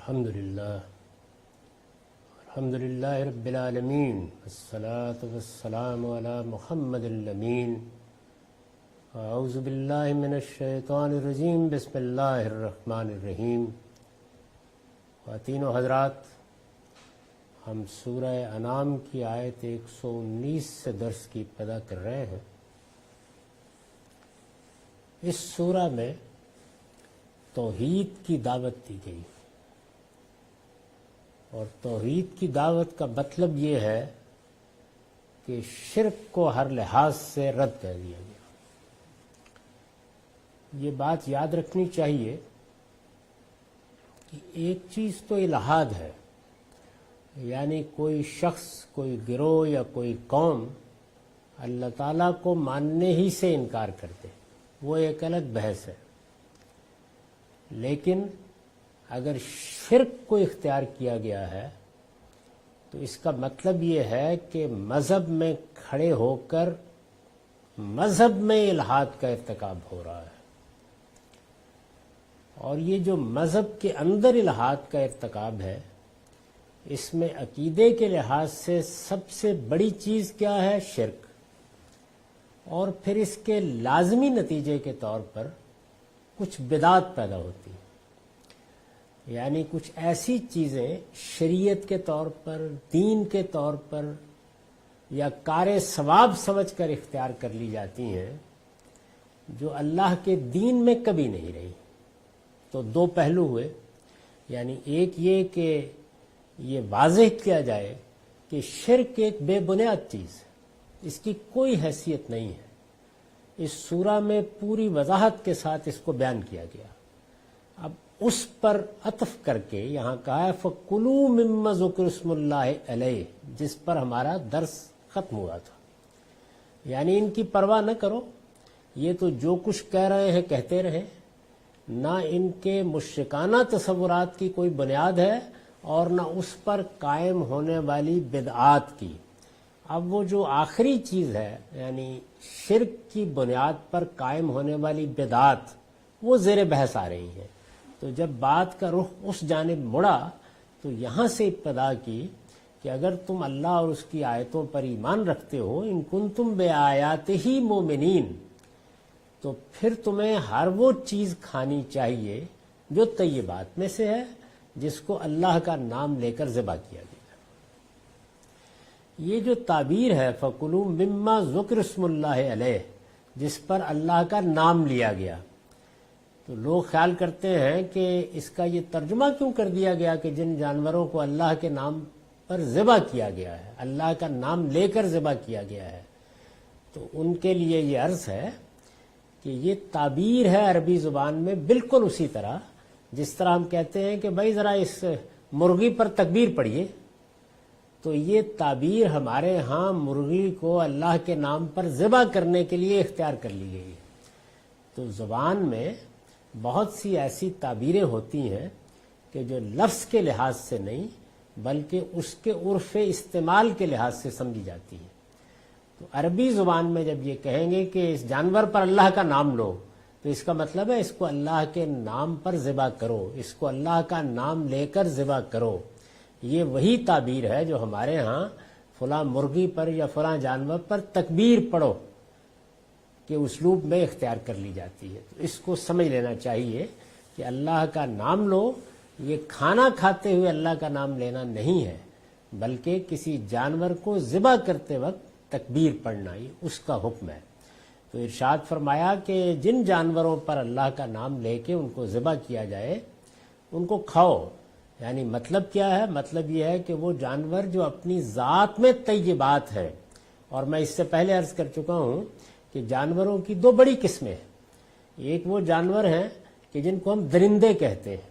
الحمدللہ رب العالمین والصلاة والسلام علی محمد الامین اعوذ باللہ من الشیطان الرجیم بسم اللہ الرحمن الرحیم خواتین و حضرات، ہم سورہ انعام کی آیت 119 سے درس کی ابتدا کر رہے ہیں۔ اس سورہ میں توحید کی دعوت دی گئی، اور توحید کی دعوت کا مطلب یہ ہے کہ شرک کو ہر لحاظ سے رد کر دیا گیا۔ یہ بات یاد رکھنی چاہیے کہ ایک چیز تو الہاد ہے، یعنی کوئی شخص، کوئی گروہ یا کوئی قوم اللہ تعالیٰ کو ماننے ہی سے انکار کرتے، وہ ایک الگ بحث ہے۔ لیکن اگر شرک کو اختیار کیا گیا ہے تو اس کا مطلب یہ ہے کہ مذہب میں کھڑے ہو کر مذہب میں الحاد کا ارتکاب ہو رہا ہے، اور یہ جو مذہب کے اندر الحاد کا ارتکاب ہے، اس میں عقیدے کے لحاظ سے سب سے بڑی چیز کیا ہے؟ شرک، اور پھر اس کے لازمی نتیجے کے طور پر کچھ بدعات پیدا ہوتی ہیں، یعنی کچھ ایسی چیزیں شریعت کے طور پر، دین کے طور پر یا کار ثواب سمجھ کر اختیار کر لی جاتی ہیں جو اللہ کے دین میں کبھی نہیں رہی۔ تو دو پہلو ہوئے، یعنی ایک یہ کہ یہ واضح کیا جائے کہ شرک ایک بے بنیاد چیز ہے، اس کی کوئی حیثیت نہیں ہے۔ اس سورہ میں پوری وضاحت کے ساتھ اس کو بیان کیا گیا۔ اب اس پر عطف کر کے یہاں کہا ہے فَكُلُوا مِمَّا ذُكِرَ اسْمُ اللَّهِ عَلَيْهِ، جس پر ہمارا درس ختم ہوا تھا۔ یعنی ان کی پرواہ نہ کرو، یہ تو جو کچھ کہہ رہے ہیں کہتے رہیں، نہ ان کے مشرکانہ تصورات کی کوئی بنیاد ہے اور نہ اس پر قائم ہونے والی بدعات کی۔ اب وہ جو آخری چیز ہے، یعنی شرک کی بنیاد پر قائم ہونے والی بدعات، وہ زیر بحث آ رہی ہیں۔ تو جب بات کا رخ اس جانب مڑا تو یہاں سے ابتدا کی کہ اگر تم اللہ اور اس کی آیتوں پر ایمان رکھتے ہو، ان کنتم بآیاتہ مومنین، تو پھر تمہیں ہر وہ چیز کھانی چاہیے جو طیبات میں سے ہے، جس کو اللہ کا نام لے کر ذبح کیا گیا۔ یہ جو تعبیر ہے فَكُلُوا مِمَّا ذُكِرَ اسْمُ اللَّهِ عَلَيْهِ، جس پر اللہ کا نام لیا گیا، تو لوگ خیال کرتے ہیں کہ اس کا یہ ترجمہ کیوں کر دیا گیا کہ جن جانوروں کو اللہ کے نام پر ذبح کیا گیا ہے، اللہ کا نام لے کر ذبح کیا گیا ہے، تو ان کے لیے یہ عرض ہے کہ یہ تعبیر ہے عربی زبان میں بالکل اسی طرح جس طرح ہم کہتے ہیں کہ بھائی ذرا اس مرغی پر تکبیر پڑھیے، تو یہ تعبیر ہمارے ہاں مرغی کو اللہ کے نام پر ذبح کرنے کے لیے اختیار کر لی گئی ہے۔ تو زبان میں بہت سی ایسی تعبیریں ہوتی ہیں کہ جو لفظ کے لحاظ سے نہیں بلکہ اس کے عرف استعمال کے لحاظ سے سمجھی جاتی ہیں۔ تو عربی زبان میں جب یہ کہیں گے کہ اس جانور پر اللہ کا نام لو، تو اس کا مطلب ہے اس کو اللہ کے نام پر ذبح کرو، اس کو اللہ کا نام لے کر ذبح کرو۔ یہ وہی تعبیر ہے جو ہمارے ہاں فلاں مرغی پر یا فلاں جانور پر تکبیر پڑھو کہ اسلوب میں اختیار کر لی جاتی ہے۔ تو اس کو سمجھ لینا چاہیے کہ اللہ کا نام لو، یہ کھانا کھاتے ہوئے اللہ کا نام لینا نہیں ہے، بلکہ کسی جانور کو ذبح کرتے وقت تکبیر پڑھنا ہی اس کا حکم ہے۔ تو ارشاد فرمایا کہ جن جانوروں پر اللہ کا نام لے کے ان کو ذبح کیا جائے ان کو کھاؤ۔ یعنی مطلب کیا ہے؟ مطلب یہ ہے کہ وہ جانور جو اپنی ذات میں طیبات ہیں، اور میں اس سے پہلے عرض کر چکا ہوں کہ جانوروں کی دو بڑی قسمیں ہیں۔ ایک وہ جانور ہیں کہ جن کو ہم درندے کہتے ہیں،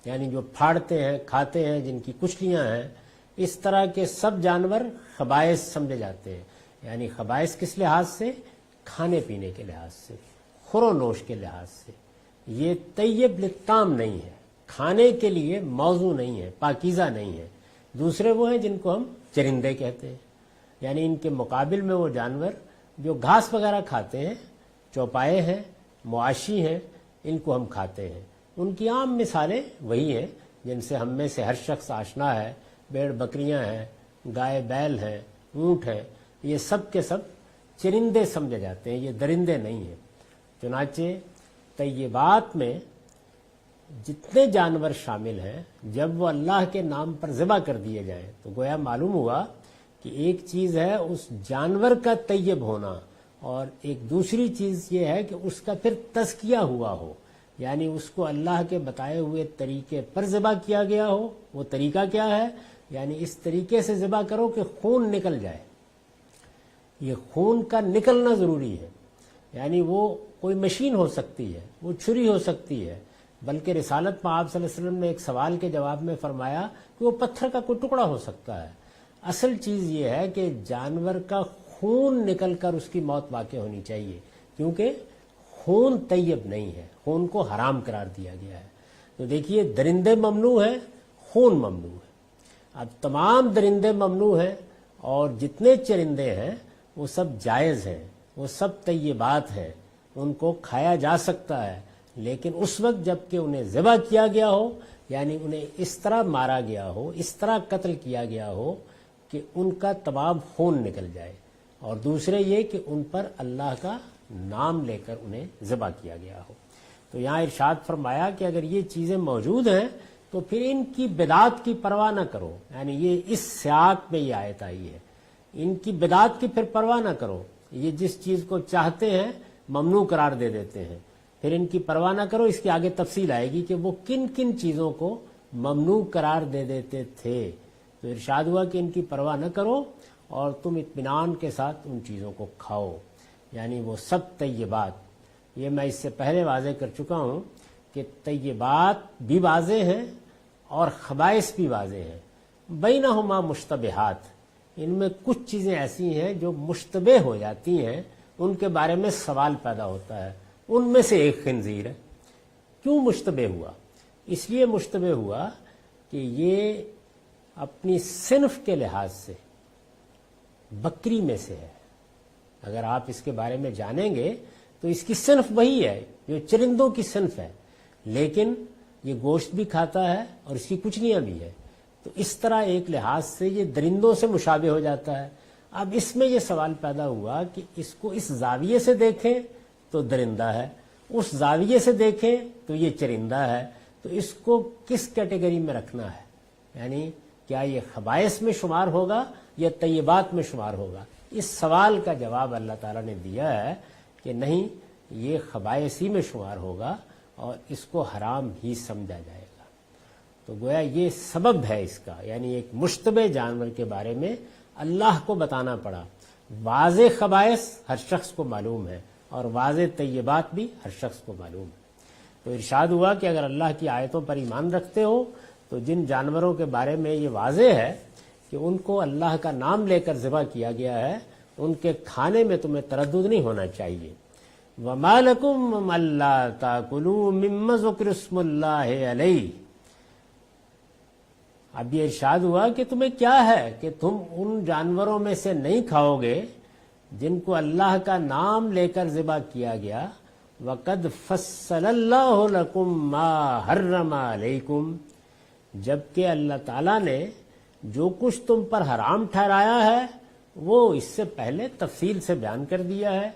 یعنی جو پھاڑتے ہیں، کھاتے ہیں، جن کی کچلیاں ہیں، اس طرح کے سب جانور خبائث سمجھے جاتے ہیں۔ یعنی خبائث کس لحاظ سے؟ کھانے پینے کے لحاظ سے، خور و نوش کے لحاظ سے۔ یہ طیب للطعام نہیں ہے، کھانے کے لیے موضوع نہیں ہے، پاکیزہ نہیں ہے۔ دوسرے وہ ہیں جن کو ہم چرندے کہتے ہیں، یعنی ان کے مقابل میں وہ جانور جو گھاس وغیرہ کھاتے ہیں، چوپائے ہیں، مواشی ہیں، ان کو ہم کھاتے ہیں۔ ان کی عام مثالیں وہی ہیں جن سے ہم میں سے ہر شخص آشنا ہے، بیڑ بکریاں ہیں، گائے بیل ہیں، اونٹ ہیں، یہ سب کے سب چرندے سمجھے جاتے ہیں، یہ درندے نہیں ہیں۔ چنانچہ طیبات میں جتنے جانور شامل ہیں جب وہ اللہ کے نام پر ذبح کر دیے جائیں تو گویا معلوم ہوا کہ ایک چیز ہے اس جانور کا طیب ہونا، اور ایک دوسری چیز یہ ہے کہ اس کا پھر تزکیہ ہوا ہو، یعنی اس کو اللہ کے بتائے ہوئے طریقے پر ذبح کیا گیا ہو۔ وہ طریقہ کیا ہے؟ یعنی اس طریقے سے ذبح کرو کہ خون نکل جائے۔ یہ خون کا نکلنا ضروری ہے، یعنی وہ کوئی مشین ہو سکتی ہے، وہ چھری ہو سکتی ہے، بلکہ رسالت میں آپ صلی اللہ علیہ وسلم نے ایک سوال کے جواب میں فرمایا کہ وہ پتھر کا کوئی ٹکڑا ہو سکتا ہے۔ اصل چیز یہ ہے کہ جانور کا خون نکل کر اس کی موت واقع ہونی چاہیے، کیونکہ خون طیب نہیں ہے، خون کو حرام قرار دیا گیا ہے۔ تو دیکھیے درندے ممنوع ہیں، خون ممنوع ہے۔ اب تمام درندے ممنوع ہیں اور جتنے چرندے ہیں وہ سب جائز ہیں، وہ سب طیبات ہیں، ان کو کھایا جا سکتا ہے، لیکن اس وقت جب کہ انہیں ذبح کیا گیا ہو، یعنی انہیں اس طرح مارا گیا ہو، اس طرح قتل کیا گیا ہو کہ ان کا تمام خون نکل جائے، اور دوسرے یہ کہ ان پر اللہ کا نام لے کر انہیں ذبح کیا گیا ہو۔ تو یہاں ارشاد فرمایا کہ اگر یہ چیزیں موجود ہیں تو پھر ان کی بدعت کی پرواہ نہ کرو، یعنی یہ اس سیاق میں یہ آیت آئی ہے، ان کی بدعت کی پھر پرواہ نہ کرو۔ یہ جس چیز کو چاہتے ہیں ممنوع قرار دے دیتے ہیں، پھر ان کی پرواہ نہ کرو۔ اس کی آگے تفصیل آئے گی کہ وہ کن کن چیزوں کو ممنوع قرار دے دیتے تھے۔ تو ارشاد ہوا کہ ان کی پرواہ نہ کرو اور تم اطمینان کے ساتھ ان چیزوں کو کھاؤ، یعنی وہ سب طیبات۔ یہ میں اس سے پہلے واضح کر چکا ہوں کہ طیبات بھی واضح ہیں اور خبائث بھی واضح ہیں، بینہما مشتبہات، ان میں کچھ چیزیں ایسی ہیں جو مشتبہ ہو جاتی ہیں، ان کے بارے میں سوال پیدا ہوتا ہے۔ ان میں سے ایک خنزیر ہے۔ کیوں مشتبہ ہوا؟ اس لیے مشتبہ ہوا کہ یہ اپنی صنف کے لحاظ سے بکری میں سے ہے۔ اگر آپ اس کے بارے میں جانیں گے تو اس کی صنف وہی ہے جو چرندوں کی صنف ہے، لیکن یہ گوشت بھی کھاتا ہے اور اس کی کچلیاں بھی ہے، تو اس طرح ایک لحاظ سے یہ درندوں سے مشابہ ہو جاتا ہے۔ اب اس میں یہ سوال پیدا ہوا کہ اس کو اس زاویے سے دیکھیں تو درندہ ہے، اس زاویے سے دیکھیں تو یہ چرندہ ہے، تو اس کو کس کیٹیگری میں رکھنا ہے؟ یعنی کیا یہ خبائث میں شمار ہوگا یا طیبات میں شمار ہوگا؟ اس سوال کا جواب اللہ تعالیٰ نے دیا ہے کہ نہیں، یہ خبائث ہی میں شمار ہوگا اور اس کو حرام ہی سمجھا جائے گا۔ تو گویا یہ سبب ہے اس کا، یعنی ایک مشتبہ جانور کے بارے میں اللہ کو بتانا پڑا۔ واضح خبائث ہر شخص کو معلوم ہے اور واضح طیبات بھی ہر شخص کو معلوم ہے۔ تو ارشاد ہوا کہ اگر اللہ کی آیتوں پر ایمان رکھتے ہو تو جن جانوروں کے بارے میں یہ واضح ہے کہ ان کو اللہ کا نام لے کر ذبح کیا گیا ہے، ان کے کھانے میں تمہیں تردد نہیں ہونا چاہیے۔ وَمَا لَكُمْ أَلَّا تَأْكُلُوا مِمَّا ذُكِرَ اسْمُ اللَّهِ عَلَيْهِ۔ اب یہ ارشاد ہوا کہ تمہیں کیا ہے کہ تم ان جانوروں میں سے نہیں کھاؤ گے جن کو اللہ کا نام لے کر ذبح کیا گیا۔ وَقَدْ فَصَّلَ اللَّهُ لَكُمْ مَا حَرَّمَ عَلَيْكُمْ، جبکہ اللہ تعالیٰ نے جو کچھ تم پر حرام ٹھہرایا ہے وہ اس سے پہلے تفصیل سے بیان کر دیا ہے۔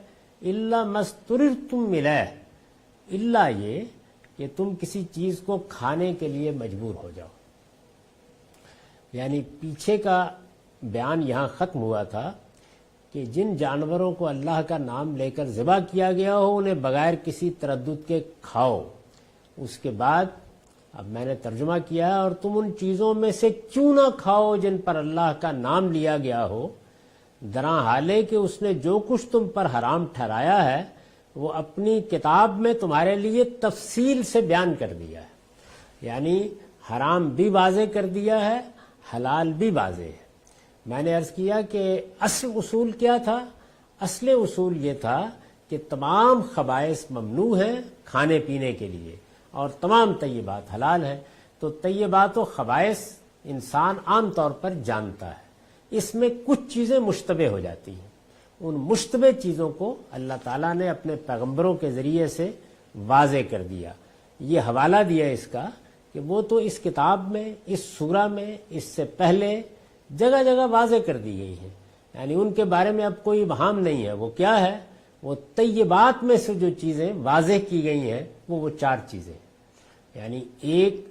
إِلَّا مَا اضْطُرِرْتُمْ إِلَيْهِ، الا یہ کہ تم کسی چیز کو کھانے کے لیے مجبور ہو جاؤ۔ یعنی پیچھے کا بیان یہاں ختم ہوا تھا کہ جن جانوروں کو اللہ کا نام لے کر ذبح کیا گیا ہو انہیں بغیر کسی تردد کے کھاؤ۔ اس کے بعد اب میں نے ترجمہ کیا اور تم ان چیزوں میں سے کیوں نہ کھاؤ جن پر اللہ کا نام لیا گیا ہو، درا حالے کہ اس نے جو کچھ تم پر حرام ٹھہرایا ہے وہ اپنی کتاب میں تمہارے لیے تفصیل سے بیان کر دیا ہے۔ یعنی حرام بھی واضح کر دیا ہے، حلال بھی واضح ہے۔ میں نے عرض کیا کہ اصل اصول کیا تھا؟ اصل اصول یہ تھا کہ تمام خبائث ممنوع ہیں کھانے پینے کے لیے اور تمام طیبات حلال ہیں۔ تو طیبات و خبائث انسان عام طور پر جانتا ہے، اس میں کچھ چیزیں مشتبہ ہو جاتی ہیں۔ ان مشتبہ چیزوں کو اللہ تعالیٰ نے اپنے پیغمبروں کے ذریعے سے واضح کر دیا۔ یہ حوالہ دیا اس کا کہ وہ تو اس کتاب میں، اس سورہ میں، اس سے پہلے جگہ جگہ واضح کر دی گئی ہیں، یعنی ان کے بارے میں اب کوئی ابہام نہیں ہے۔ وہ کیا ہے؟ وہ طیبات میں سے جو چیزیں واضح کی گئی ہیں وہ 4 چیزیں، یعنی ایک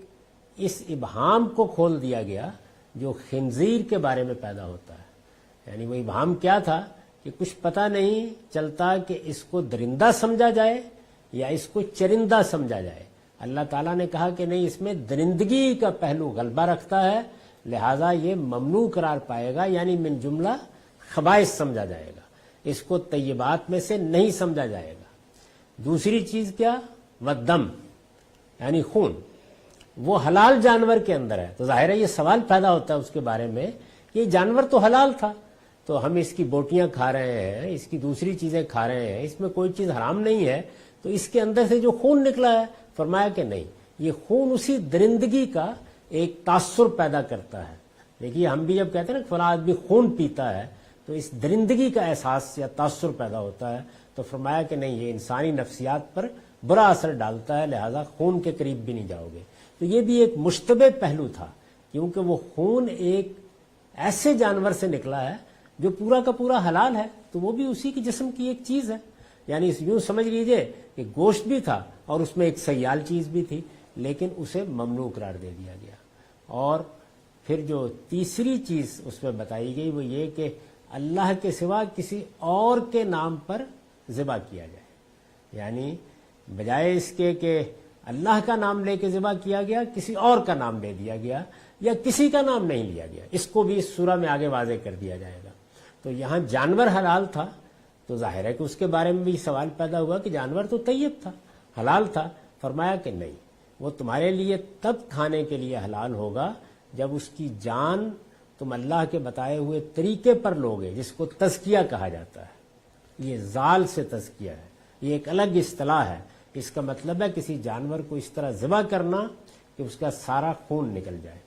اس ابہام کو کھول دیا گیا جو خنزیر کے بارے میں پیدا ہوتا ہے، یعنی وہ ابہام کیا تھا کہ کچھ پتہ نہیں چلتا کہ اس کو درندہ سمجھا جائے یا اس کو چرندہ سمجھا جائے۔ اللہ تعالیٰ نے کہا کہ نہیں، اس میں درندگی کا پہلو غلبہ رکھتا ہے، لہذا یہ ممنوع قرار پائے گا، یعنی من جملہ خبائث سمجھا جائے گا، اس کو طیبات میں سے نہیں سمجھا جائے گا۔ دوسری چیز کیا؟ والدم، یعنی خون، وہ حلال جانور کے اندر ہے، تو ظاہر ہے یہ سوال پیدا ہوتا ہے اس کے بارے میں کہ یہ جانور تو حلال تھا، تو ہم اس کی بوٹیاں کھا رہے ہیں، اس کی دوسری چیزیں کھا رہے ہیں، اس میں کوئی چیز حرام نہیں ہے، تو اس کے اندر سے جو خون نکلا ہے، فرمایا کہ نہیں، یہ خون اسی درندگی کا ایک تاثر پیدا کرتا ہے۔ دیکھیے ہم بھی جب کہتے ہیں نا کہ فلاں آدمی خون پیتا ہے تو اس درندگی کا احساس یا تاثر پیدا ہوتا ہے، تو فرمایا کہ نہیں، یہ انسانی نفسیات پر برا اثر ڈالتا ہے، لہذا خون کے قریب بھی نہیں جاؤ گے۔ تو یہ بھی ایک مشتبہ پہلو تھا، کیونکہ وہ خون ایک ایسے جانور سے نکلا ہے جو پورا کا پورا حلال ہے، تو وہ بھی اسی کی جسم کی ایک چیز ہے، یعنی یوں سمجھ لیجئے کہ گوشت بھی تھا اور اس میں ایک سیال چیز بھی تھی، لیکن اسے ممنوع قرار دے دیا گیا۔ اور پھر جو تیسری چیز اس میں بتائی گئی وہ یہ کہ اللہ کے سوا کسی اور کے نام پر ذبح کیا جائے، یعنی بجائے اس کے کہ اللہ کا نام لے کے ذبح کیا گیا، کسی اور کا نام لے دیا گیا یا کسی کا نام نہیں لیا گیا، اس کو بھی اس سورہ میں آگے واضح کر دیا جائے گا۔ تو یہاں جانور حلال تھا تو ظاہر ہے کہ اس کے بارے میں بھی سوال پیدا ہوا کہ جانور تو طیب تھا، حلال تھا، فرمایا کہ نہیں، وہ تمہارے لیے تب کھانے کے لیے حلال ہوگا جب اس کی جان تم اللہ کے بتائے ہوئے طریقے پر لوگے، جس کو تزکیہ کہا جاتا ہے۔ یہ زال سے تزکیہ ہے، یہ ایک الگ اصطلاح ہے، اس کا مطلب ہے کسی جانور کو اس طرح ذبح کرنا کہ اس کا سارا خون نکل جائے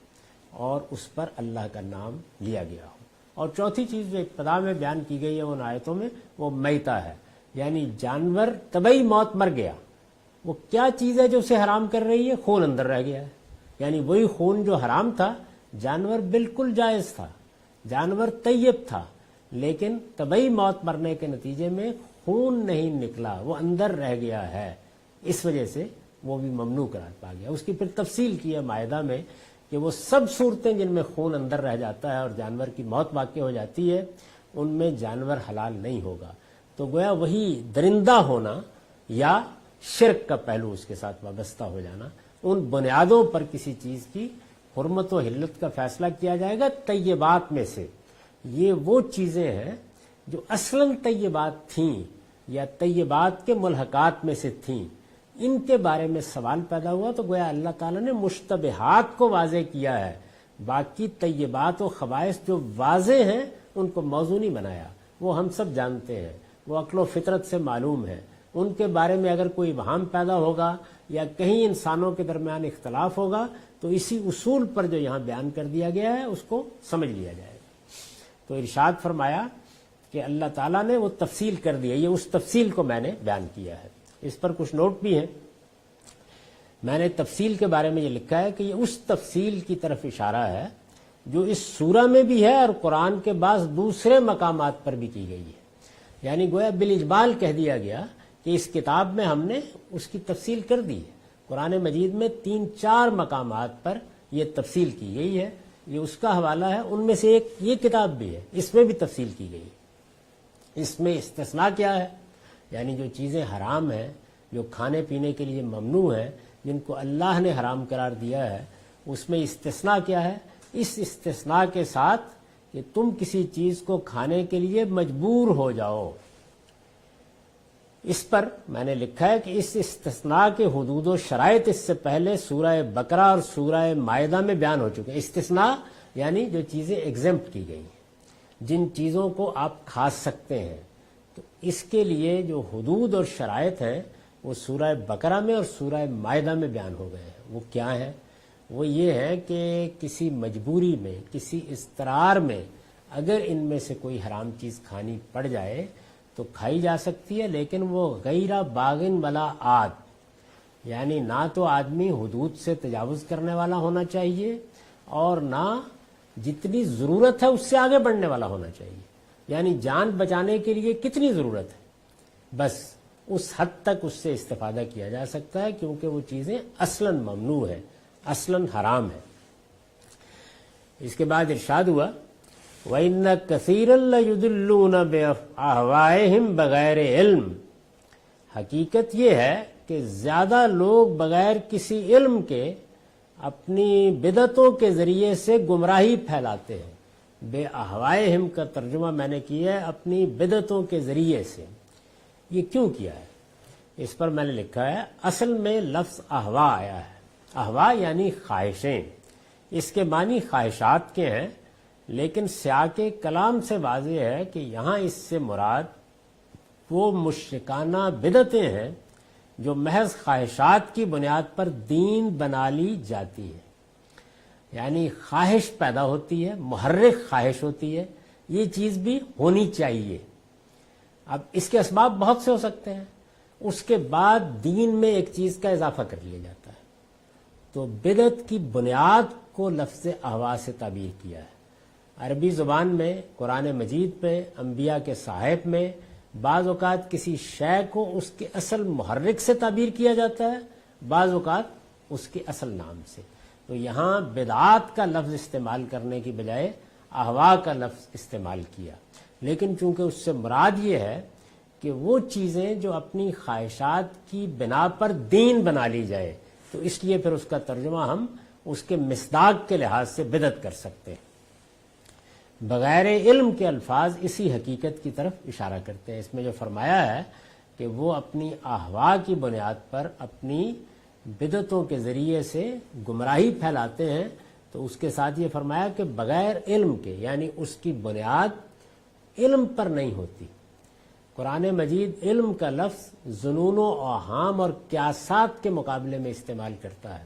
اور اس پر اللہ کا نام لیا گیا ہو۔ اور چوتھی چیز جو ابتدا میں بیان کی گئی ہے ان آیتوں میں وہ میتہ ہے، یعنی جانور طبعی موت مر گیا، وہ کیا چیز ہے جو اسے حرام کر رہی ہے؟ خون اندر رہ گیا ہے، یعنی وہی خون جو حرام تھا، جانور بالکل جائز تھا، جانور طیب تھا، لیکن طبعی موت مرنے کے نتیجے میں خون نہیں نکلا، وہ اندر رہ گیا ہے، اس وجہ سے وہ بھی ممنوع قرار پا گیا۔ اس کی پھر تفصیل کی ہے مائدہ میں کہ وہ سب صورتیں جن میں خون اندر رہ جاتا ہے اور جانور کی موت واقع ہو جاتی ہے، ان میں جانور حلال نہیں ہوگا۔ تو گویا وہی درندہ ہونا یا شرک کا پہلو اس کے ساتھ وابستہ ہو جانا، ان بنیادوں پر کسی چیز کی حرمت و حلت کا فیصلہ کیا جائے گا۔ طیبات میں سے یہ وہ چیزیں ہیں جو اصلاً طیبات تھیں یا طیبات کے ملحقات میں سے تھیں، ان کے بارے میں سوال پیدا ہوا، تو گویا اللہ تعالیٰ نے مشتبہات کو واضح کیا ہے، باقی طیبات و خبائث جو واضح ہیں ان کو موضوع نہیں بنایا، وہ ہم سب جانتے ہیں، وہ عقل و فطرت سے معلوم ہے۔ ان کے بارے میں اگر کوئی ابہام پیدا ہوگا یا کہیں انسانوں کے درمیان اختلاف ہوگا تو اسی اصول پر جو یہاں بیان کر دیا گیا ہے اس کو سمجھ لیا جائے گا۔ تو ارشاد فرمایا کہ اللہ تعالیٰ نے وہ تفصیل کر دی ہے، یہ اس تفصیل کو میں نے بیان کیا ہے۔ اس پر کچھ نوٹ بھی ہیں، میں نے تفصیل کے بارے میں یہ لکھا ہے کہ یہ اس تفصیل کی طرف اشارہ ہے جو اس سورہ میں بھی ہے اور قرآن کے بعض دوسرے مقامات پر بھی کی گئی ہے، یعنی گویا بالاجمال کہہ دیا گیا کہ اس کتاب میں ہم نے اس کی تفصیل کر دی ہے۔ قرآن مجید میں 3-4 مقامات پر یہ تفصیل کی گئی ہے، یہ اس کا حوالہ ہے، ان میں سے ایک یہ کتاب بھی ہے، اس میں بھی تفصیل کی گئی ہے۔ اس میں استثناء کیا ہے، یعنی جو چیزیں حرام ہیں، جو کھانے پینے کے لیے ممنوع ہیں، جن کو اللہ نے حرام قرار دیا ہے، اس میں استثناء کیا ہے؟ اس استثناء کے ساتھ کہ تم کسی چیز کو کھانے کے لیے مجبور ہو جاؤ۔ اس پر میں نے لکھا ہے کہ اس استثناء کے حدود و شرائط اس سے پہلے سورہ بقرہ اور سورہ مائدہ میں بیان ہو چکے ہیں۔ استثناء یعنی جو چیزیں ایگزمپٹ کی گئی ہیں، جن چیزوں کو آپ کھا سکتے ہیں، تو اس کے لیے جو حدود اور شرائط ہیں وہ سورہ بقرہ میں اور سورہ مائدہ میں بیان ہو گئے ہیں۔ وہ کیا ہیں؟ وہ یہ ہے کہ کسی مجبوری میں، کسی اضطرار میں اگر ان میں سے کوئی حرام چیز کھانی پڑ جائے تو کھائی جا سکتی ہے، لیکن وہ غیر باغن ولا عاد، یعنی نہ تو آدمی حدود سے تجاوز کرنے والا ہونا چاہیے اور نہ جتنی ضرورت ہے اس سے آگے بڑھنے والا ہونا چاہیے. یعنی جان بچانے کے لیے کتنی ضرورت ہے بس اس حد تک اس سے استفادہ کیا جا سکتا ہے، کیونکہ وہ چیزیں اصلاً ممنوع ہے، اصلاً حرام ہے. اس کے بعد ارشاد ہوا وَإِنَّ كَثِيرًا لَيُضِلُّونَ بِأَهْوَائِهِمْ بغیر علم. حقیقت یہ ہے کہ زیادہ لوگ بغیر کسی علم کے اپنی بدعتوں کے ذریعے سے گمراہی پھیلاتے ہیں. بے احوائہم کا ترجمہ میں نے کیا ہے اپنی بدعتوں کے ذریعے سے. یہ کیوں کیا ہے؟ اس پر میں نے لکھا ہے اصل میں لفظ احوا آیا ہے. احوا یعنی خواہشیں، اس کے معنی خواہشات کے ہیں، لیکن سیاق کلام سے واضح ہے کہ یہاں اس سے مراد وہ مشرکانہ بدعتیں ہیں جو محض خواہشات کی بنیاد پر دین بنا لی جاتی ہے. یعنی خواہش پیدا ہوتی ہے، محرک خواہش ہوتی ہے، یہ چیز بھی ہونی چاہیے. اب اس کے اسباب بہت سے ہو سکتے ہیں، اس کے بعد دین میں ایک چیز کا اضافہ کر لیا جاتا ہے. تو بدعت کی بنیاد کو لفظ احوا سے تعبیر کیا ہے. عربی زبان میں، قرآن مجید میں، انبیاء کے صحائف میں بعض اوقات کسی شے کو اس کے اصل محرک سے تعبیر کیا جاتا ہے، بعض اوقات اس کے اصل نام سے. تو یہاں بدعات کا لفظ استعمال کرنے کی بجائے احوا کا لفظ استعمال کیا. لیکن چونکہ اس سے مراد یہ ہے کہ وہ چیزیں جو اپنی خواہشات کی بنا پر دین بنا لی جائے، تو اس لیے پھر اس کا ترجمہ ہم اس کے مصداق کے لحاظ سے بدعت کر سکتے ہیں. بغیر علم کے الفاظ اسی حقیقت کی طرف اشارہ کرتے ہیں. اس میں جو فرمایا ہے کہ وہ اپنی احوا کی بنیاد پر اپنی بدعتوں کے ذریعے سے گمراہی پھیلاتے ہیں، تو اس کے ساتھ یہ فرمایا کہ بغیر علم کے، یعنی اس کی بنیاد علم پر نہیں ہوتی. قرآن مجید علم کا لفظ ظنون و اوہام اور قیاسات کے مقابلے میں استعمال کرتا ہے.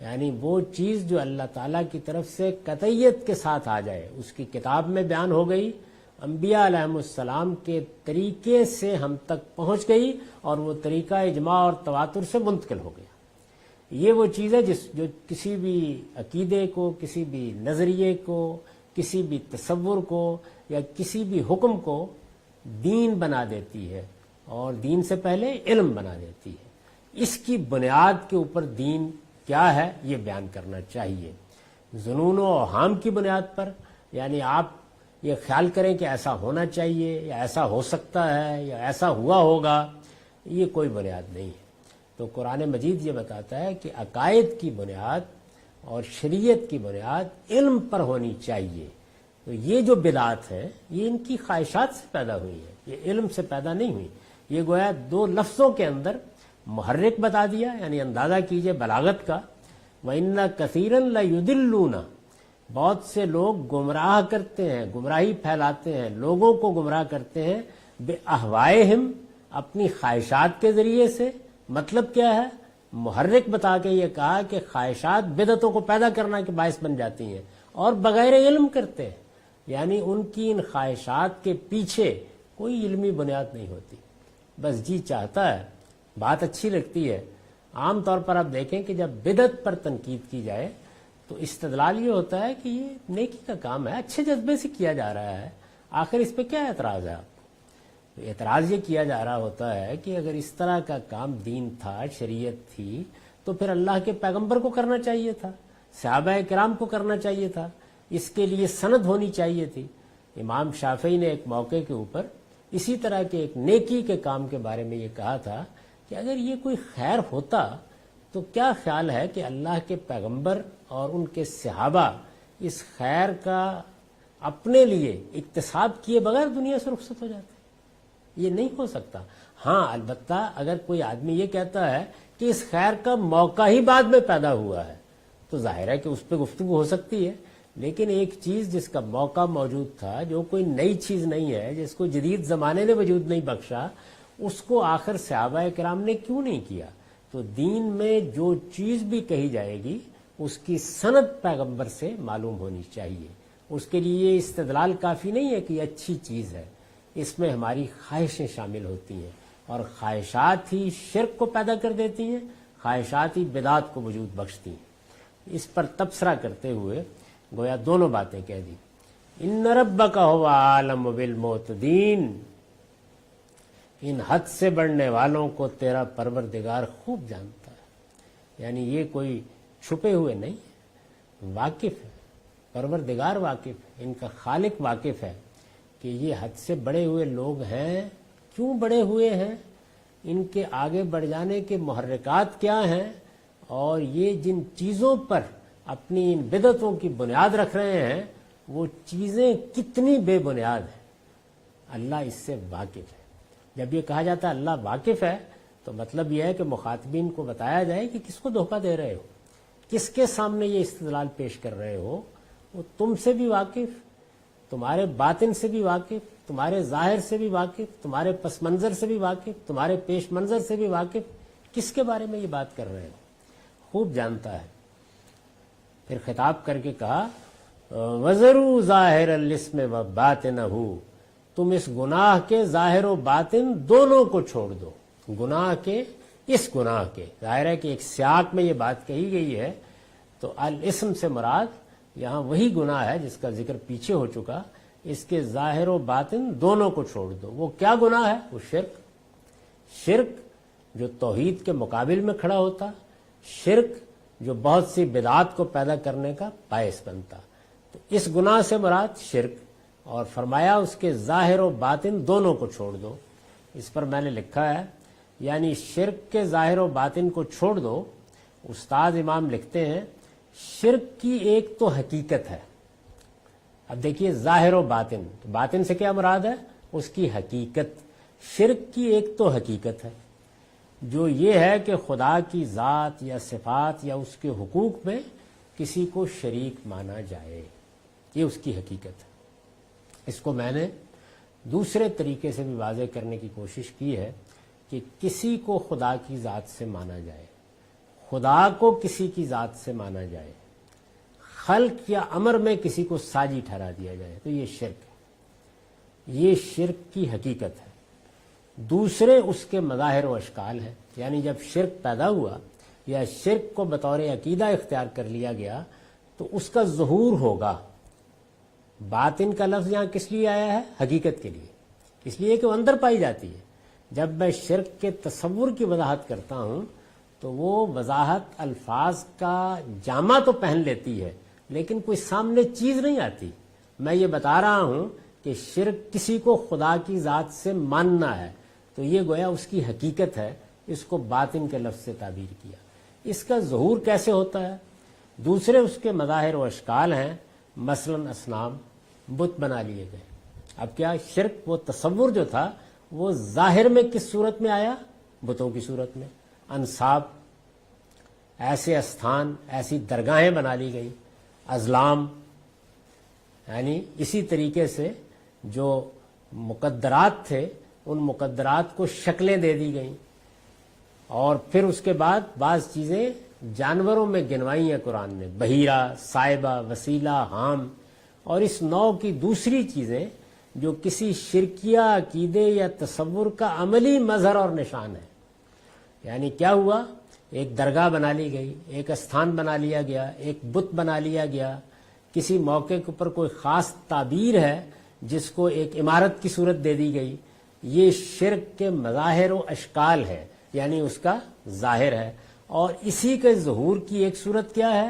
یعنی وہ چیز جو اللہ تعالیٰ کی طرف سے قطعیت کے ساتھ آ جائے، اس کی کتاب میں بیان ہو گئی، انبیاء علیہم السلام کے طریقے سے ہم تک پہنچ گئی اور وہ طریقہ اجماع اور تواتر سے منتقل ہو گیا. یہ وہ چیز ہے جو کسی بھی عقیدے کو، کسی بھی نظریے کو، کسی بھی تصور کو یا کسی بھی حکم کو دین بنا دیتی ہے اور دین سے پہلے علم بنا دیتی ہے. اس کی بنیاد کے اوپر دین کیا ہے یہ بیان کرنا چاہیے. ظنون و اوہام کی بنیاد پر، یعنی آپ یہ خیال کریں کہ ایسا ہونا چاہیے یا ایسا ہو سکتا ہے یا ایسا ہوا ہوگا، یہ کوئی بنیاد نہیں ہے. تو قرآن مجید یہ بتاتا ہے کہ عقائد کی بنیاد اور شریعت کی بنیاد علم پر ہونی چاہیے. تو یہ جو بدعات ہیں یہ ان کی خواہشات سے پیدا ہوئی ہیں، یہ علم سے پیدا نہیں ہوئی. یہ گویا دو لفظوں کے اندر محرک بتا دیا، یعنی اندازہ کیجئے بلاغت کا. وَإِنَّ كَثِيرًا لَيُضِلُّونَ، بہت سے لوگ گمراہ کرتے ہیں، گمراہی پھیلاتے ہیں، لوگوں کو گمراہ کرتے ہیں بِأَهْوَائِهِمْ، اپنی خواہشات کے ذریعے سے. مطلب کیا ہے؟ محرک بتا کے یہ کہا کہ خواہشات بدعتوں کو پیدا کرنا کے باعث بن جاتی ہیں اور بغیر علم کرتے ہیں. یعنی ان کی ان خواہشات کے پیچھے کوئی علمی بنیاد نہیں ہوتی، بس جی چاہتا ہے، بات اچھی لگتی ہے. عام طور پر آپ دیکھیں کہ جب بدعت پر تنقید کی جائے تو استدلال یہ ہوتا ہے کہ یہ نیکی کا کام ہے، اچھے جذبے سے کیا جا رہا ہے، آخر اس پہ کیا اعتراض ہے آپ کو؟ اعتراض یہ کیا جا رہا ہوتا ہے کہ اگر اس طرح کا کام دین تھا، شریعت تھی، تو پھر اللہ کے پیغمبر کو کرنا چاہیے تھا، صحابہ کرام کو کرنا چاہیے تھا، اس کے لیے سند ہونی چاہیے تھی. امام شافعی نے ایک موقع کے اوپر اسی طرح کے ایک نیکی کے کام کے بارے میں یہ کہا تھا کہ اگر یہ کوئی خیر ہوتا تو کیا خیال ہے کہ اللہ کے پیغمبر اور ان کے صحابہ اس خیر کا اپنے لیے اکتساب کیے بغیر دنیا سے رخصت ہو جاتے؟ یہ نہیں ہو سکتا. ہاں البتہ اگر کوئی آدمی یہ کہتا ہے کہ اس خیر کا موقع ہی بعد میں پیدا ہوا ہے تو ظاہر ہے کہ اس پہ گفتگو ہو سکتی ہے. لیکن ایک چیز جس کا موقع موجود تھا، جو کوئی نئی چیز نہیں ہے، جس کو جدید زمانے نے وجود نہیں بخشا، اس کو آخر صحابہ کرام نے کیوں نہیں کیا؟ تو دین میں جو چیز بھی کہی جائے گی اس کی سند پیغمبر سے معلوم ہونی چاہیے. اس کے لیے استدلال کافی نہیں ہے کہ یہ اچھی چیز ہے، اس میں ہماری خواہشیں شامل ہوتی ہیں اور خواہشات ہی شرک کو پیدا کر دیتی ہیں، خواہشاتی بدعات کو وجود بخشتی ہیں۔ اس پر تبصرہ کرتے ہوئے گویا دونوں باتیں کہہ دی۔ ان ربک هو عالم بالمعتدین، ان حد سے بڑھنے والوں کو تیرا پروردگار خوب جانتا ہے، یعنی یہ کوئی چھپے ہوئے نہیں ہے، واقف ہے، پروردگار واقف ہے، ان کا خالق واقف ہے کہ یہ حد سے بڑے ہوئے لوگ ہیں، کیوں بڑے ہوئے ہیں، ان کے آگے بڑھ جانے کے محرکات کیا ہیں، اور یہ جن چیزوں پر اپنی ان بدعتوں کی بنیاد رکھ رہے ہیں وہ چیزیں کتنی بے بنیاد ہیں۔ اللہ اس سے واقف ہے۔ جب یہ کہا جاتا ہے اللہ واقف ہے تو مطلب یہ ہے کہ مخاطبین کو بتایا جائے کہ کس کو دھوکہ دے رہے ہو، کس کے سامنے یہ استدلال پیش کر رہے ہو، وہ تم سے بھی واقف، تمہارے باطن سے بھی واقف، تمہارے ظاہر سے بھی واقف، تمہارے پس منظر سے بھی واقف، تمہارے پیش منظر سے بھی واقف، کس کے بارے میں یہ بات کر رہے ہو، خوب جانتا ہے۔ پھر خطاب کر کے کہا وَذَرُوا ظَاهِرَ الِّسْمِ وَبَاطِنَهُ، تم اس گناہ کے ظاہر و باطن دونوں کو چھوڑ دو، گناہ کے، اس گناہ کے، ظاہر ہے کہ ایک سیاق میں یہ بات کہی گئی ہے تو الاسم سے مراد یہاں وہی گناہ ہے جس کا ذکر پیچھے ہو چکا، اس کے ظاہر و باطن دونوں کو چھوڑ دو۔ وہ کیا گناہ ہے؟ وہ شرک جو توحید کے مقابل میں کھڑا ہوتا، شرک جو بہت سی بدعات کو پیدا کرنے کا باعث بنتا، تو اس گناہ سے مراد شرک، اور فرمایا اس کے ظاہر و باطن دونوں کو چھوڑ دو۔ اس پر میں نے لکھا ہے یعنی شرک کے ظاہر و باطن کو چھوڑ دو۔ استاد امام لکھتے ہیں شرک کی ایک تو حقیقت ہے، اب دیکھیے ظاہر و باطن، باطن سے کیا مراد ہے؟ اس کی حقیقت۔ شرک کی ایک تو حقیقت ہے جو یہ ہے کہ خدا کی ذات یا صفات یا اس کے حقوق میں کسی کو شریک مانا جائے، یہ اس کی حقیقت ہے۔ اس کو میں نے دوسرے طریقے سے بھی واضح کرنے کی کوشش کی ہے کہ کسی کو خدا کی ذات سے مانا جائے، خدا کو کسی کی ذات سے مانا جائے، خلق یا امر میں کسی کو ساجی ٹھہرا دیا جائے، تو یہ شرک ہے، یہ شرک کی حقیقت ہے۔ دوسرے اس کے مظاہر و اشکال ہیں، یعنی جب شرک پیدا ہوا یا شرک کو بطور عقیدہ اختیار کر لیا گیا تو اس کا ظہور ہوگا۔ باطن کا لفظ یہاں کس لیے آیا ہے؟ حقیقت کے لیے، اس لیے کہ وہ اندر پائی جاتی ہے۔ جب میں شرک کے تصور کی وضاحت کرتا ہوں تو وہ وضاحت الفاظ کا جامہ تو پہن لیتی ہے لیکن کوئی سامنے چیز نہیں آتی۔ میں یہ بتا رہا ہوں کہ شرک کسی کو خدا کی ذات سے ماننا ہے، تو یہ گویا اس کی حقیقت ہے، اس کو باطن کے لفظ سے تعبیر کیا۔ اس کا ظہور کیسے ہوتا ہے؟ دوسرے اس کے مظاہر و اشکال ہیں، مثلا اصنام، بت بنا لیے گئے۔ اب کیا شرک وہ تصور جو تھا وہ ظاہر میں کس صورت میں آیا؟ بتوں کی صورت میں۔ انصاب، ایسے استھان، ایسی درگاہیں بنا لی گئی، ازلام، یعنی اسی طریقے سے جو مقدرات تھے ان مقدرات کو شکلیں دے دی گئیں، اور پھر اس کے بعد بعض چیزیں جانوروں میں گنوائی ہیں قرآن نے، بحیرہ، صائبہ، وسیلہ، حام، اور اس نوع کی دوسری چیزیں جو کسی شرکیہ عقیدے یا تصور کا عملی مظہر اور نشان ہے۔ یعنی کیا ہوا؟ ایک درگاہ بنا لی گئی، ایک استھان بنا لیا گیا، ایک بت بنا لیا گیا، کسی موقع کے اوپر کوئی خاص تعبیر ہے جس کو ایک عمارت کی صورت دے دی گئی، یہ شرک کے مظاہر و اشکال ہے، یعنی اس کا ظاہر ہے۔ اور اسی کے ظہور کی ایک صورت کیا ہے؟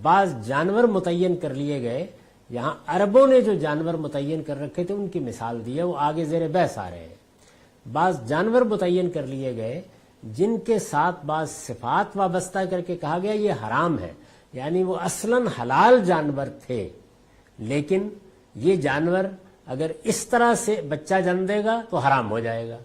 بعض جانور متعین کر لیے گئے، یہاں عربوں نے جو جانور متعین کر رکھے تھے ان کی مثال دی ہے، وہ آگے زیر بحث آ رہے ہیں۔ بعض جانور متعین کر لیے گئے جن کے ساتھ بعض صفات وابستہ کر کے کہا گیا یہ حرام ہے، یعنی وہ اصلاً حلال جانور تھے لیکن یہ جانور اگر اس طرح سے بچہ جنم دے گا تو حرام ہو جائے گا،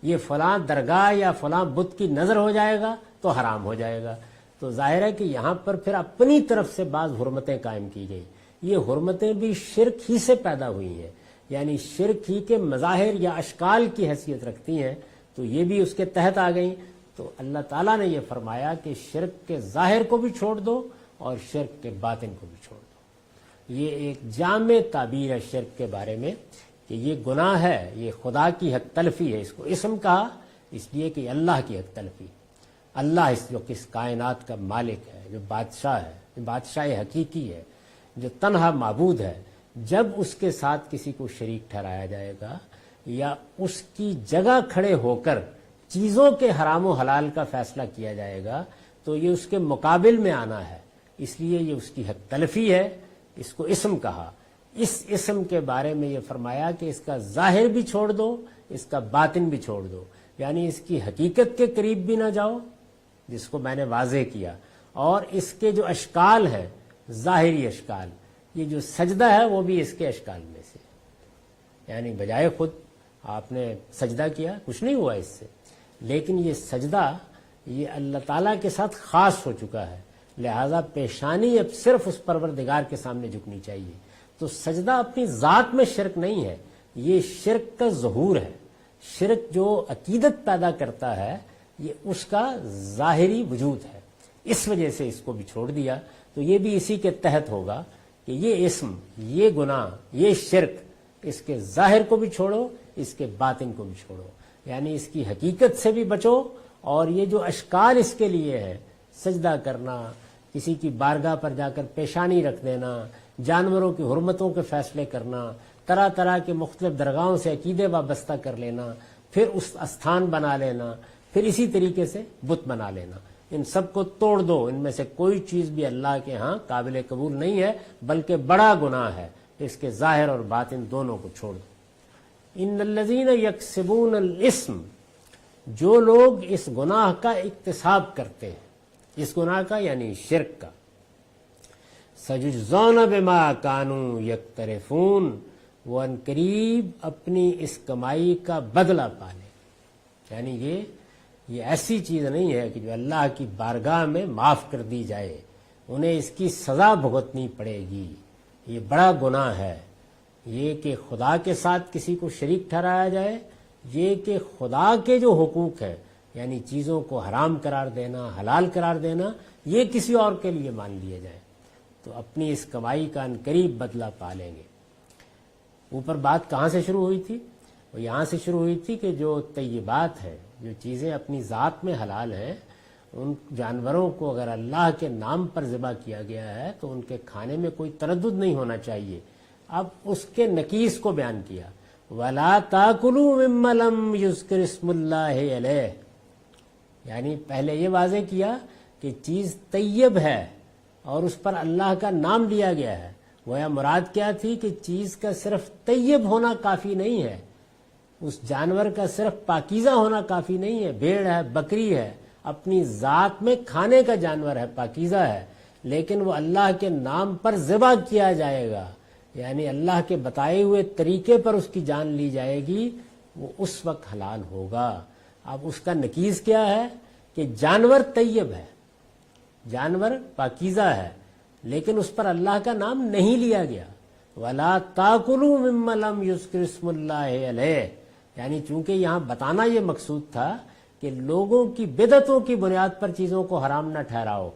یہ فلاں درگاہ یا فلاں بت کی نظر ہو جائے گا تو حرام ہو جائے گا۔ تو ظاہر ہے کہ یہاں پر پھر اپنی طرف سے بعض حرمتیں قائم کی گئی، یہ حرمتیں بھی شرک ہی سے پیدا ہوئی ہیں، یعنی شرک ہی کے مظاہر یا اشکال کی حیثیت رکھتی ہیں، تو یہ بھی اس کے تحت آ گئیں۔ تو اللہ تعالیٰ نے یہ فرمایا کہ شرک کے ظاہر کو بھی چھوڑ دو اور شرک کے باطن کو بھی چھوڑ دو۔ یہ ایک جامع تعبیر ہے شرک کے بارے میں کہ یہ گناہ ہے، یہ خدا کی حق تلفی ہے، اس کو اسم کہا اس لیے کہ اللہ کی حق تلفی۔ اللہ جو کس کائنات کا مالک ہے، جو بادشاہ ہے، جو بادشاہ حقیقی ہے، جو تنہا معبود ہے، جب اس کے ساتھ کسی کو شریک ٹھہرایا جائے گا یا اس کی جگہ کھڑے ہو کر چیزوں کے حرام و حلال کا فیصلہ کیا جائے گا تو یہ اس کے مقابل میں آنا ہے، اس لیے یہ اس کی حق تلفی ہے، اس کو اسم کہا۔ اس اسم کے بارے میں یہ فرمایا کہ اس کا ظاہر بھی چھوڑ دو، اس کا باطن بھی چھوڑ دو، یعنی اس کی حقیقت کے قریب بھی نہ جاؤ، جس کو میں نے واضح کیا، اور اس کے جو اشکال ہیں، ظاہری اشکال، یہ جو سجدہ ہے وہ بھی اس کے اشکال میں سے، یعنی بجائے خود آپ نے سجدہ کیا، کچھ نہیں ہوا اس سے، لیکن یہ سجدہ یہ اللہ تعالیٰ کے ساتھ خاص ہو چکا ہے، لہذا پیشانی اب صرف اس پروردگار کے سامنے جھکنی چاہیے۔ تو سجدہ اپنی ذات میں شرک نہیں ہے، یہ شرک کا ظہور ہے۔ شرک جو عقیدت پیدا کرتا ہے یہ اس کا ظاہری وجود ہے، اس وجہ سے اس کو بھی چھوڑ دیا، تو یہ بھی اسی کے تحت ہوگا کہ یہ اسم، یہ گناہ، یہ شرک، اس کے ظاہر کو بھی چھوڑو، اس کے باطن کو بھی چھوڑو، یعنی اس کی حقیقت سے بھی بچو، اور یہ جو اشکال اس کے لیے ہے، سجدہ کرنا، کسی کی بارگاہ پر جا کر پیشانی رکھ دینا، جانوروں کی حرمتوں کے فیصلے کرنا، طرح طرح کے مختلف درگاہوں سے عقیدے وابستہ کر لینا، پھر اس استھان بنا لینا، پھر اسی طریقے سے بت بنا لینا، ان سب کو توڑ دو، ان میں سے کوئی چیز بھی اللہ کے ہاں قابل قبول نہیں ہے، بلکہ بڑا گناہ ہے، اس کے ظاہر اور باطن دونوں کو چھوڑ دو۔ ان الذین یکسبون الاسم، جو لوگ اس گناہ کا اکتساب کرتے ہیں، اس گناہ کا یعنی شرک کا، سیجزون بما کانوا یقترفون، وہ عنقریب اپنی اس کمائی کا بدلہ پالے، یعنی یہ ایسی چیز نہیں ہے کہ جو اللہ کی بارگاہ میں معاف کر دی جائے، انہیں اس کی سزا بھگتنی پڑے گی، یہ بڑا گناہ ہے۔ یہ کہ خدا کے ساتھ کسی کو شریک ٹھہرایا جائے، یہ کہ خدا کے جو حقوق ہیں، یعنی چیزوں کو حرام قرار دینا، حلال قرار دینا، یہ کسی اور کے لیے مان لیے جائے، تو اپنی اس کمائی کا عنقریب بدلہ پالیں گے۔ اوپر بات کہاں سے شروع ہوئی تھی؟ وہ یہاں سے شروع ہوئی تھی کہ جو طیبات ہیں، جو چیزیں اپنی ذات میں حلال ہیں، ان جانوروں کو اگر اللہ کے نام پر ذبح کیا گیا ہے تو ان کے کھانے میں کوئی تردد نہیں ہونا چاہیے۔ اب اس کے نقیص کو بیان کیا، وَلَا تَأْكُلُوا مِمَّا لَمْ يُذْكَرِ اسْمُ اللَّهِ عَلَيْهِ، یعنی پہلے یہ واضح کیا کہ چیز طیب ہے اور اس پر اللہ کا نام لیا گیا ہے، گویا مراد کیا تھی کہ چیز کا صرف طیب ہونا کافی نہیں ہے، اس جانور کا صرف پاکیزہ ہونا کافی نہیں ہے، بھیڑ ہے، بکری ہے، اپنی ذات میں کھانے کا جانور ہے، پاکیزہ ہے، لیکن وہ اللہ کے نام پر ذبح کیا جائے گا، یعنی اللہ کے بتائے ہوئے طریقے پر اس کی جان لی جائے گی، وہ اس وقت حلال ہوگا۔ اب اس کا نقیض کیا ہے کہ جانور طیب ہے، جانور پاکیزہ ہے، لیکن اس پر اللہ کا نام نہیں لیا گیا، وَلَا تَأْكُلُوا مِمَّا لَمْ يُذْكَرِ اسْمُ اللَّهِ عَلَيْهِ، یعنی چونکہ یہاں بتانا یہ مقصود تھا کہ لوگوں کی بدعتوں کی بنیاد پر چیزوں کو حرام نہ ٹھہراؤ،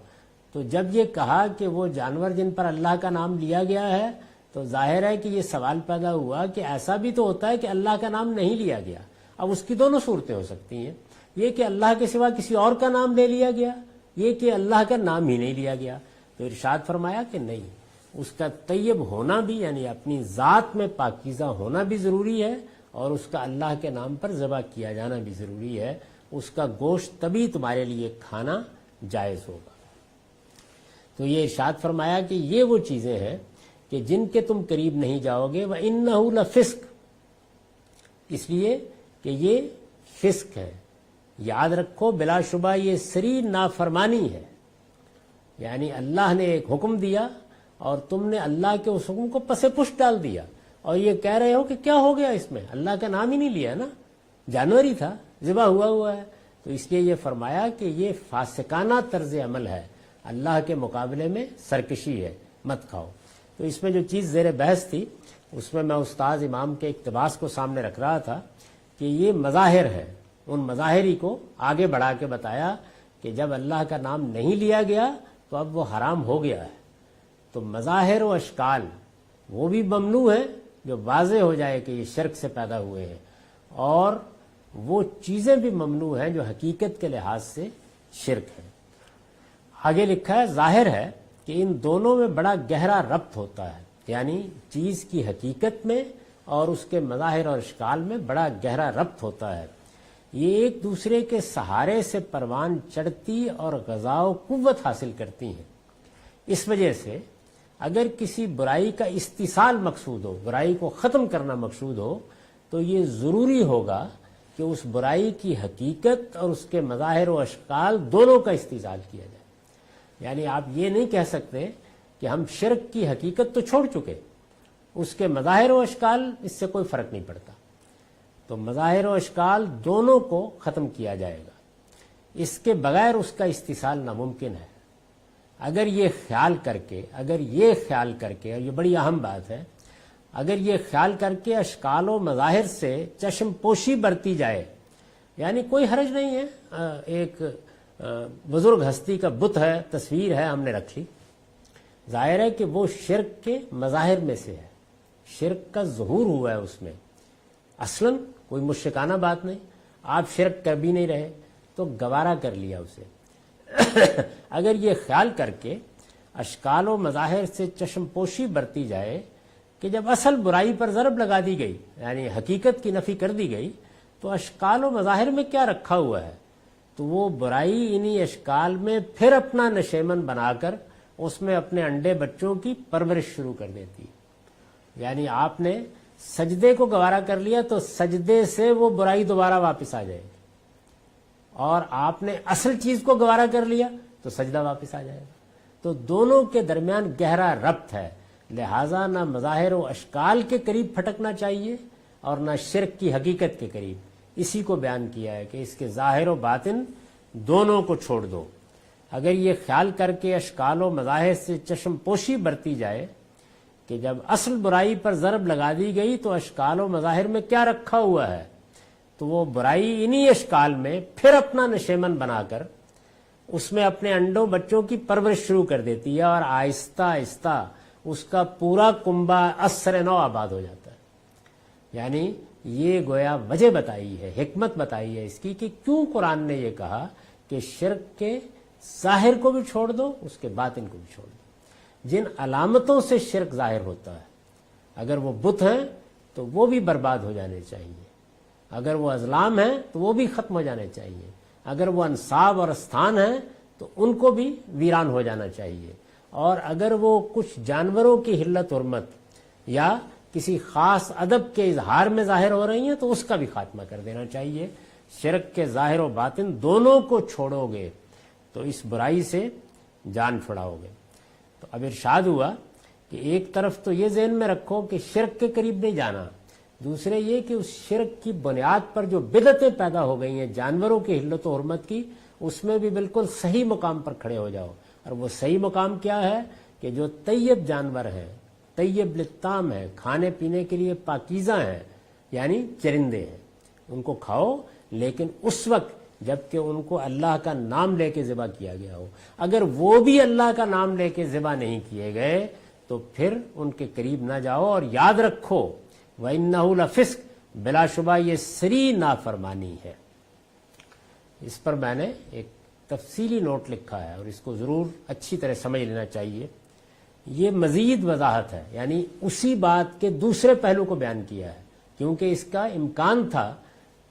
تو جب یہ کہا کہ وہ جانور جن پر اللہ کا نام لیا گیا ہے تو ظاہر ہے کہ یہ سوال پیدا ہوا کہ ایسا بھی تو ہوتا ہے کہ اللہ کا نام نہیں لیا گیا۔ اب اس کی دونوں صورتیں ہو سکتی ہیں، یہ کہ اللہ کے سوا کسی اور کا نام لے لیا گیا، یہ کہ اللہ کا نام ہی نہیں لیا گیا، تو ارشاد فرمایا کہ نہیں، اس کا طیب ہونا بھی یعنی اپنی ذات میں پاکیزہ ہونا بھی ضروری ہے، اور اس کا اللہ کے نام پر ذبح کیا جانا بھی ضروری ہے، اس کا گوشت تبھی تمہارے لیے کھانا جائز ہوگا۔ تو یہ ارشاد فرمایا کہ یہ وہ چیزیں ہیں کہ جن کے تم قریب نہیں جاؤ گے، وَإِنَّهُ لَفِسْقٌ، اس لیے کہ یہ فسق ہے، یاد رکھو بلا شبہ یہ سری نافرمانی ہے، یعنی اللہ نے ایک حکم دیا اور تم نے اللہ کے اس حکم کو پس پش ڈال دیا، اور یہ کہہ رہے ہو کہ کیا ہو گیا، اس میں اللہ کا نام ہی نہیں لیا نا، جانور ہی تھا، ذبح ہوا ہے، تو اس لیے یہ فرمایا کہ یہ فاسقانہ طرز عمل ہے، اللہ کے مقابلے میں سرکشی ہے، مت کھاؤ۔ تو اس میں جو چیز زیر بحث تھی اس میں استاد امام کے اقتباس کو سامنے رکھ رہا تھا کہ یہ مظاہر ہے، ان مظاہری کو آگے بڑھا کے بتایا کہ جب اللہ کا نام نہیں لیا گیا تو اب وہ حرام ہو گیا ہے، تو مظاہر و اشکال وہ بھی ممنوع ہے جو واضح ہو جائے کہ یہ شرک سے پیدا ہوئے ہیں، اور وہ چیزیں بھی ممنوع ہیں جو حقیقت کے لحاظ سے شرک ہے۔ آگے لکھا ہے ظاہر ہے کہ ان دونوں میں بڑا گہرا ربط ہوتا ہے، یعنی چیز کی حقیقت میں اور اس کے مظاہر اور اشکال میں بڑا گہرا ربط ہوتا ہے۔ یہ ایک دوسرے کے سہارے سے پروان چڑھتی اور غذا و قوت حاصل کرتی ہیں۔ اس وجہ سے اگر کسی برائی کا استیصال مقصود ہو، برائی کو ختم کرنا مقصود ہو، تو یہ ضروری ہوگا کہ اس برائی کی حقیقت اور اس کے مظاہر و اشکال دونوں کا استیصال کیا جائے۔ یعنی آپ یہ نہیں کہہ سکتے کہ ہم شرک کی حقیقت تو چھوڑ چکے، اس کے مظاہر و اشکال اس سے کوئی فرق نہیں پڑتا، تو مظاہر و اشکال دونوں کو ختم کیا جائے گا۔ اس کے بغیر اس کا استیصال ناممکن ہے۔ اگر یہ خیال کر کے اور یہ بڑی اہم بات ہے، اگر یہ خیال کر کے اشکال و مظاہر سے چشم پوشی برتی جائے، یعنی کوئی حرج نہیں ہے، ایک بزرگ ہستی کا بت ہے، تصویر ہے، ہم نے رکھ لی، ظاہر ہے کہ وہ شرک کے مظاہر میں سے ہے، شرک کا ظہور ہوا ہے اس میں، اصلاً کوئی مشرکانہ بات نہیں، آپ شرک کر بھی نہیں رہے تو گوارا کر لیا اسے۔ اگر یہ خیال کر کے اشکال و مظاہر سے چشم پوشی برتی جائے کہ جب اصل برائی پر ضرب لگا دی گئی، یعنی حقیقت کی نفی کر دی گئی، تو اشکال و مظاہر میں کیا رکھا ہوا ہے، تو وہ برائی انہی اشکال میں پھر اپنا نشیمن بنا کر اس میں اپنے انڈے بچوں کی پرورش شروع کر دیتی ہے۔ یعنی آپ نے سجدے کو گوارا کر لیا تو سجدے سے وہ برائی دوبارہ واپس آ جائے گی، اور آپ نے اصل چیز کو گوارا کر لیا تو سجدہ واپس آ جائے گا۔ تو دونوں کے درمیان گہرا ربط ہے، لہٰذا نہ مظاہر و اشکال کے قریب پھٹکنا چاہیے اور نہ شرک کی حقیقت کے قریب۔ اسی کو بیان کیا ہے کہ اس کے ظاہر و باطن دونوں کو چھوڑ دو۔ اگر یہ خیال کر کے اشکال و مظاہر سے چشم پوشی برتی جائے کہ جب اصل برائی پر ضرب لگا دی گئی تو اشکال و مظاہر میں کیا رکھا ہوا ہے، تو وہ برائی انہی اشکال میں پھر اپنا نشیمن بنا کر اس میں اپنے انڈوں بچوں کی پرورش شروع کر دیتی ہے، اور آہستہ آہستہ اس کا پورا کنبہ اثر نو آباد ہو جاتا ہے۔ یعنی یہ گویا وجہ بتائی ہے، حکمت بتائی ہے اس کی کہ کیوں قرآن نے یہ کہا کہ شرک کے ظاہر کو بھی چھوڑ دو، اس کے باطن کو بھی چھوڑ دو۔ جن علامتوں سے شرک ظاہر ہوتا ہے، اگر وہ بت ہیں تو وہ بھی برباد ہو جانے چاہیے، اگر وہ ازلام ہیں تو وہ بھی ختم ہو جانے چاہیے، اگر وہ انصاب اور استھان ہیں تو ان کو بھی ویران ہو جانا چاہیے، اور اگر وہ کچھ جانوروں کی حلت حرمت یا کسی خاص ادب کے اظہار میں ظاہر ہو رہی ہیں تو اس کا بھی خاتمہ کر دینا چاہیے۔ شرک کے ظاہر و باطن دونوں کو چھوڑو گے تو اس برائی سے جان چھڑاؤ گے۔ تو اب ارشاد ہوا کہ ایک طرف تو یہ ذہن میں رکھو کہ شرک کے قریب نہیں جانا، دوسرے یہ کہ اس شرک کی بنیاد پر جو بدعتیں پیدا ہو گئی ہیں جانوروں کی حلت و حرمت کی، اس میں بھی بالکل صحیح مقام پر کھڑے ہو جاؤ۔ اور وہ صحیح مقام کیا ہے کہ جو طیب جانور ہیں، طیب لطام ہیں، کھانے پینے کے لیے پاکیزہ ہیں، یعنی چرندے ہیں، ان کو کھاؤ، لیکن اس وقت جبکہ ان کو اللہ کا نام لے کے ذبح کیا گیا ہو۔ اگر وہ بھی اللہ کا نام لے کے ذبح نہیں کیے گئے تو پھر ان کے قریب نہ جاؤ، اور یاد رکھو وَإِنَّهُ لَفِسْقٌ، بلا شبہ یہ سری نافرمانی ہے۔ اس پر میں نے ایک تفصیلی نوٹ لکھا ہے اور اس کو ضرور اچھی طرح سمجھ لینا چاہیے۔ یہ مزید وضاحت ہے، یعنی اسی بات کے دوسرے پہلو کو بیان کیا ہے، کیونکہ اس کا امکان تھا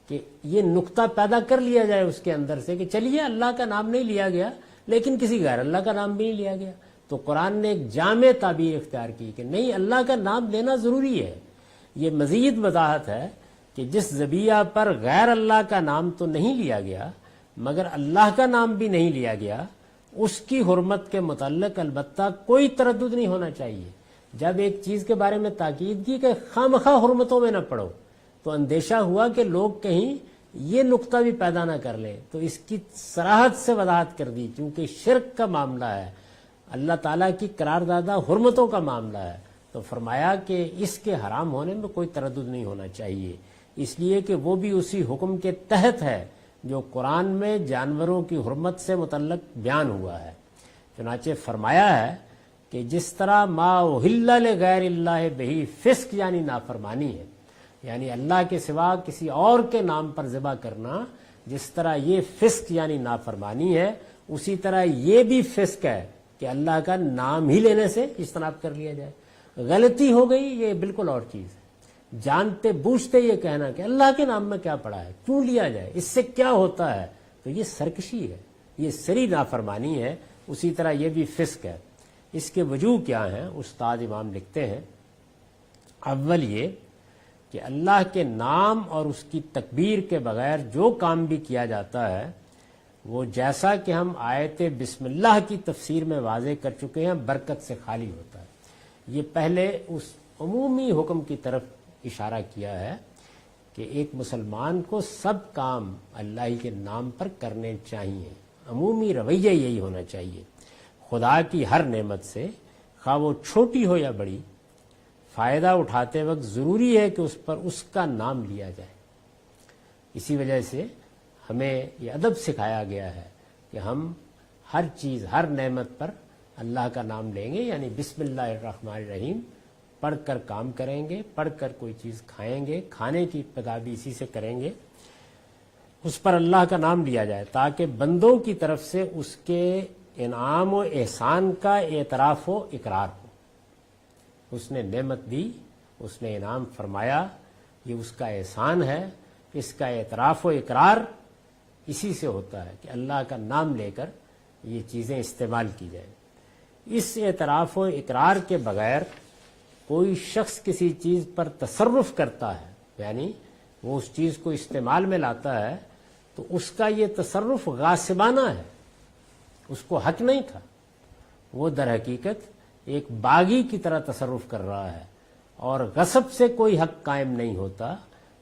کہ یہ نقطہ پیدا کر لیا جائے اس کے اندر سے کہ چلیے اللہ کا نام نہیں لیا گیا لیکن کسی غیر اللہ کا نام بھی نہیں لیا گیا، تو قرآن نے ایک جامع تعبیر اختیار کی کہ نہیں، اللہ کا نام لینا ضروری ہے۔ یہ مزید وضاحت ہے کہ جس ذبیحہ پر غیر اللہ کا نام تو نہیں لیا گیا مگر اللہ کا نام بھی نہیں لیا گیا، اس کی حرمت کے متعلق البتہ کوئی تردد نہیں ہونا چاہیے۔ جب ایک چیز کے بارے میں تاکید کی کہ خواہ حرمتوں میں نہ پڑو، تو اندیشہ ہوا کہ لوگ کہیں یہ نقطہ بھی پیدا نہ کر لیں، تو اس کی صراحت سے وضاحت کر دی، کیونکہ شرک کا معاملہ ہے، اللہ تعالیٰ کی قرار دادہ حرمتوں کا معاملہ ہے، تو فرمایا کہ اس کے حرام ہونے میں کوئی تردد نہیں ہونا چاہیے، اس لیے کہ وہ بھی اسی حکم کے تحت ہے جو قرآن میں جانوروں کی حرمت سے متعلق بیان ہوا ہے۔ چنانچہ فرمایا ہے کہ جس طرح ما احل لغیر اللہ بہ فسق یعنی نافرمانی ہے، یعنی اللہ کے سوا کسی اور کے نام پر ذبح کرنا جس طرح یہ فسق یعنی نافرمانی ہے، اسی طرح یہ بھی فسق ہے کہ اللہ کا نام ہی لینے سے اجتناب کر لیا جائے۔ غلطی ہو گئی یہ بالکل اور چیز ہے، جانتے بوجھتے یہ کہنا کہ اللہ کے نام میں کیا پڑا ہے، کیوں لیا جائے، اس سے کیا ہوتا ہے، تو یہ سرکشی ہے، یہ سری نافرمانی ہے، اسی طرح یہ بھی فسق ہے۔ اس کے وجوہ کیا ہیں؟ استاد امام لکھتے ہیں، اول یہ کہ اللہ کے نام اور اس کی تکبیر کے بغیر جو کام بھی کیا جاتا ہے وہ جیسا کہ ہم آیت بسم اللہ کی تفسیر میں واضح کر چکے ہیں برکت سے خالی ہوتا ہے۔ یہ پہلے اس عمومی حکم کی طرف اشارہ کیا ہے کہ ایک مسلمان کو سب کام اللہ ہی کے نام پر کرنے چاہیے، عمومی رویہ یہی ہونا چاہیے۔ خدا کی ہر نعمت سے خواہ وہ چھوٹی ہو یا بڑی، فائدہ اٹھاتے وقت ضروری ہے کہ اس پر اس کا نام لیا جائے۔ اسی وجہ سے ہمیں یہ ادب سکھایا گیا ہے کہ ہم ہر چیز، ہر نعمت پر اللہ کا نام لیں گے، یعنی بسم اللہ الرحمن الرحیم پڑھ کر کام کریں گے، پڑھ کر کوئی چیز کھائیں گے، کھانے کی ابتدا بھی اسی سے کریں گے، اس پر اللہ کا نام لیا جائے تاکہ بندوں کی طرف سے اس کے انعام و احسان کا اعتراف و اقرار ہو۔ اس نے نعمت دی، اس نے انعام فرمایا، یہ اس کا احسان ہے، اس کا اعتراف و اقرار اسی سے ہوتا ہے کہ اللہ کا نام لے کر یہ چیزیں استعمال کی جائیں۔ اس اعتراف و اقرار کے بغیر کوئی شخص کسی چیز پر تصرف کرتا ہے، یعنی وہ اس چیز کو استعمال میں لاتا ہے، تو اس کا یہ تصرف غاصبانہ ہے، اس کو حق نہیں تھا، وہ در حقیقت ایک باغی کی طرح تصرف کر رہا ہے، اور غصب سے کوئی حق قائم نہیں ہوتا،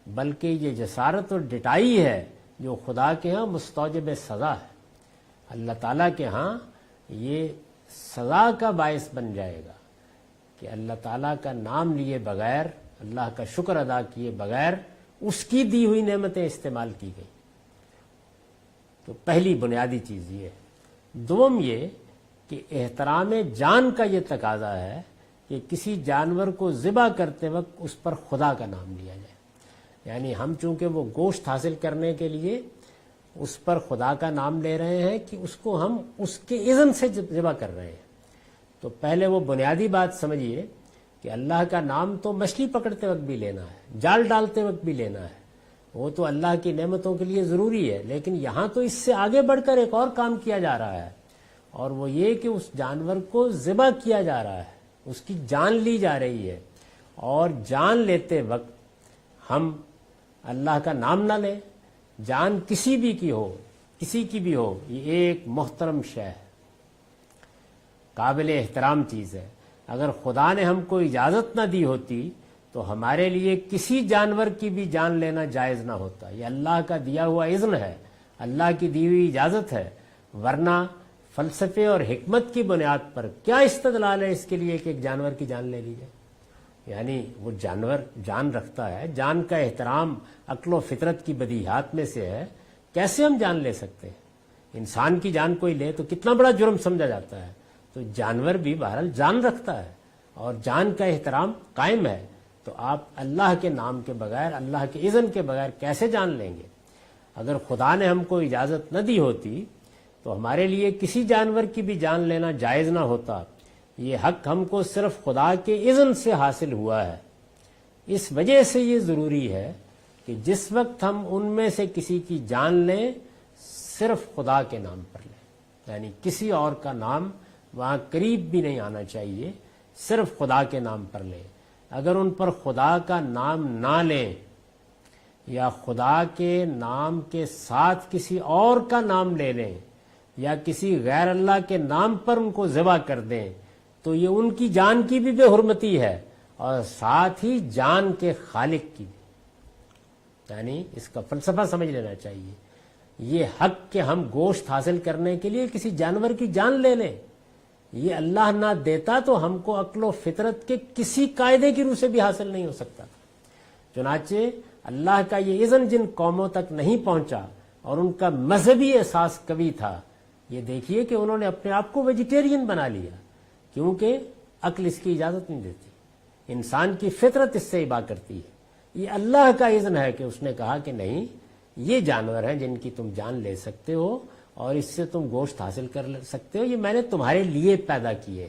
بلکہ یہ جسارت اور ڈٹائی ہے جو خدا کے ہاں مستوجب سزا ہے۔ اللہ تعالیٰ کے ہاں یہ سزا کا باعث بن جائے گا کہ اللہ تعالیٰ کا نام لیے بغیر، اللہ کا شکر ادا کیے بغیر اس کی دی ہوئی نعمتیں استعمال کی گئی۔ تو پہلی بنیادی چیز یہ ہے۔ دوم یہ کہ احترام جان کا یہ تقاضا ہے کہ کسی جانور کو ذبح کرتے وقت اس پر خدا کا نام لیا جائے، یعنی ہم چونکہ وہ گوشت حاصل کرنے کے لیے اس پر خدا کا نام لے رہے ہیں کہ اس کو ہم اس کے اذن سے ذبح کر رہے ہیں، تو پہلے وہ بنیادی بات سمجھیے کہ اللہ کا نام تو مچھلی پکڑتے وقت بھی لینا ہے، جال ڈالتے وقت بھی لینا ہے، وہ تو اللہ کی نعمتوں کے لیے ضروری ہے، لیکن یہاں تو اس سے آگے بڑھ کر ایک اور کام کیا جا رہا ہے، اور وہ یہ کہ اس جانور کو ذبح کیا جا رہا ہے، اس کی جان لی جا رہی ہے، اور جان لیتے وقت ہم اللہ کا نام نہ لیں، جان کسی بھی کی ہو، کسی کی بھی ہو، یہ ایک محترم شے ہے، قابل احترام چیز ہے۔ اگر خدا نے ہم کو اجازت نہ دی ہوتی تو ہمارے لیے کسی جانور کی بھی جان لینا جائز نہ ہوتا، یہ اللہ کا دیا ہوا اذن ہے، اللہ کی دی ہوئی اجازت ہے، ورنہ فلسفے اور حکمت کی بنیاد پر کیا استدلال ہے اس کے لیے کہ ایک جانور کی جان لے لی جائے؟ یعنی وہ جانور جان رکھتا ہے، جان کا احترام عقل و فطرت کی بدیہات میں سے ہے، کیسے ہم جان لے سکتے ہیں؟ انسان کی جان کوئی لے تو کتنا بڑا جرم سمجھا جاتا ہے، تو جانور بھی بہرحال جان رکھتا ہے اور جان کا احترام قائم ہے، تو آپ اللہ کے نام کے بغیر، اللہ کے اذن کے بغیر کیسے جان لیں گے؟ اگر خدا نے ہم کو اجازت نہ دی ہوتی تو ہمارے لیے کسی جانور کی بھی جان لینا جائز نہ ہوتا، یہ حق ہم کو صرف خدا کے اذن سے حاصل ہوا ہے۔ اس وجہ سے یہ ضروری ہے کہ جس وقت ہم ان میں سے کسی کی جان لیں صرف خدا کے نام پر لیں، یعنی کسی اور کا نام وہاں قریب بھی نہیں آنا چاہیے، صرف خدا کے نام پر لیں۔ اگر ان پر خدا کا نام نہ لیں یا خدا کے نام کے ساتھ کسی اور کا نام لے لیں یا کسی غیر اللہ کے نام پر ان کو ذبح کر دیں تو یہ ان کی جان کی بھی بے حرمتی ہے اور ساتھ ہی جان کے خالق کی بھی، یعنی اس کا فلسفہ سمجھ لینا چاہیے۔ یہ حق کہ ہم گوشت حاصل کرنے کے لیے کسی جانور کی جان لے لیں، یہ اللہ نہ دیتا تو ہم کو عقل و فطرت کے کسی قاعدے کی روح سے بھی حاصل نہیں ہو سکتا۔ چنانچہ اللہ کا یہ اذن جن قوموں تک نہیں پہنچا اور ان کا مذہبی احساس قوی تھا، یہ دیکھیے کہ انہوں نے اپنے آپ کو ویجیٹیرین بنا لیا، کیونکہ عقل اس کی اجازت نہیں دیتی، انسان کی فطرت اس سے ابا کرتی ہے۔ یہ اللہ کا اذن ہے کہ اس نے کہا کہ نہیں، یہ جانور ہیں جن کی تم جان لے سکتے ہو اور اس سے تم گوشت حاصل کر سکتے ہو، یہ میں نے تمہارے لیے پیدا کیے۔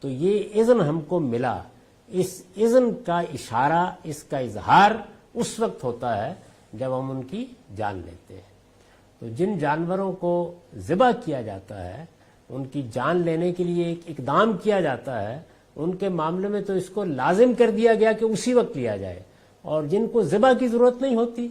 تو یہ اذن ہم کو ملا، اس اذن کا اشارہ، اس کا اظہار اس وقت ہوتا ہے جب ہم ان کی جان لیتے ہیں۔ تو جن جانوروں کو ذبح کیا جاتا ہے، ان کی جان لینے کے لیے ایک اقدام کیا جاتا ہے، ان کے معاملے میں تو اس کو لازم کر دیا گیا کہ اسی وقت لیا جائے، اور جن کو ذبح کی ضرورت نہیں ہوتی،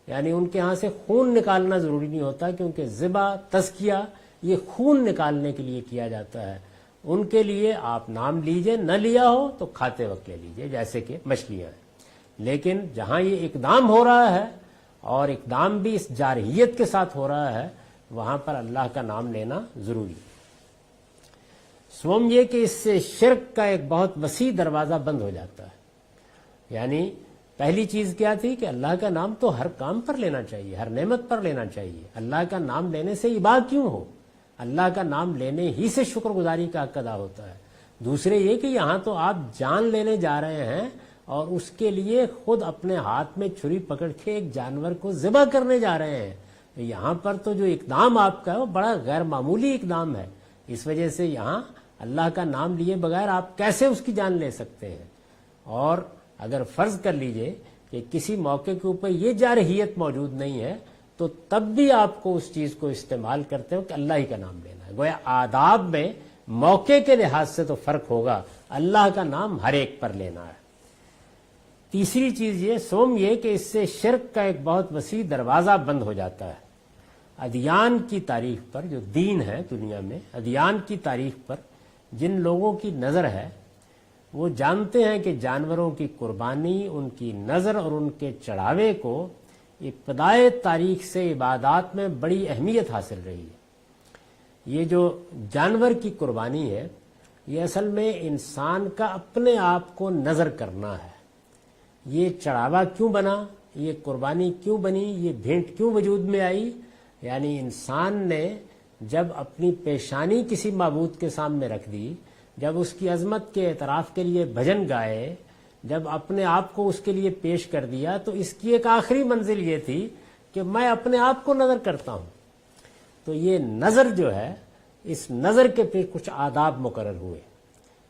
یعنی ان کے ہاں سے خون نکالنا ضروری نہیں ہوتا، کیونکہ ذبح، تزکیہ یہ خون نکالنے کے لیے کیا جاتا ہے، ان کے لیے آپ نام لیجئے، نہ لیا ہو تو کھاتے وقت لے لیجئے، جیسے کہ مچھلیاں ہیں۔ لیکن جہاں یہ اقدام ہو رہا ہے، اور اقدام بھی اس جارحیت کے ساتھ ہو رہا ہے، وہاں پر اللہ کا نام لینا ضروری ہے۔ سوم یہ کہ اس سے شرک کا ایک بہت وسیع دروازہ بند ہو جاتا ہے۔ یعنی پہلی چیز کیا تھی کہ اللہ کا نام تو ہر کام پر لینا چاہیے، ہر نعمت پر لینا چاہیے۔ اللہ کا نام لینے سے اباہ کیوں ہو؟ اللہ کا نام لینے ہی سے شکر گزاری کا حق ادا ہوتا ہے۔ دوسرے یہ کہ یہاں تو آپ جان لینے جا رہے ہیں، اور اس کے لیے خود اپنے ہاتھ میں چھری پکڑ کے ایک جانور کو ذبح کرنے جا رہے ہیں۔ یہاں پر تو جو اقدام آپ کا ہے وہ بڑا غیر معمولی اقدام ہے۔ اس وجہ سے یہاں اللہ کا نام لیے بغیر آپ کیسے اس کی جان لے سکتے ہیں؟ اور اگر فرض کر لیجئے کہ کسی موقع کے اوپر یہ جارحیت موجود نہیں ہے، تو تب بھی آپ کو اس چیز کو استعمال کرتے ہو کہ اللہ ہی کا نام لینا ہے۔ گویا آداب میں موقع کے لحاظ سے تو فرق ہوگا، اللہ کا نام ہر ایک پر لینا ہے۔ تیسری چیز یہ سوم یہ کہ اس سے شرک کا ایک بہت وسیع دروازہ بند ہو جاتا ہے۔ ادیان کی تاریخ پر، جو دین ہے دنیا میں، ادیان کی تاریخ پر جن لوگوں کی نظر ہے، وہ جانتے ہیں کہ جانوروں کی قربانی، ان کی نظر اور ان کے چڑھاوے کو ابتدائے تاریخ سے عبادات میں بڑی اہمیت حاصل رہی ہے۔ یہ جو جانور کی قربانی ہے، یہ اصل میں انسان کا اپنے آپ کو نظر کرنا ہے۔ یہ چڑھاوا کیوں بنا، یہ قربانی کیوں بنی، یہ بھینٹ کیوں وجود میں آئی؟ یعنی انسان نے جب اپنی پیشانی کسی معبود کے سامنے رکھ دی، جب اس کی عظمت کے اعتراف کے لیے بھجن گائے، جب اپنے آپ کو اس کے لیے پیش کر دیا، تو اس کی ایک آخری منزل یہ تھی کہ میں اپنے آپ کو نظر کرتا ہوں۔ تو یہ نظر جو ہے، اس نظر کے پہ کچھ آداب مقرر ہوئے۔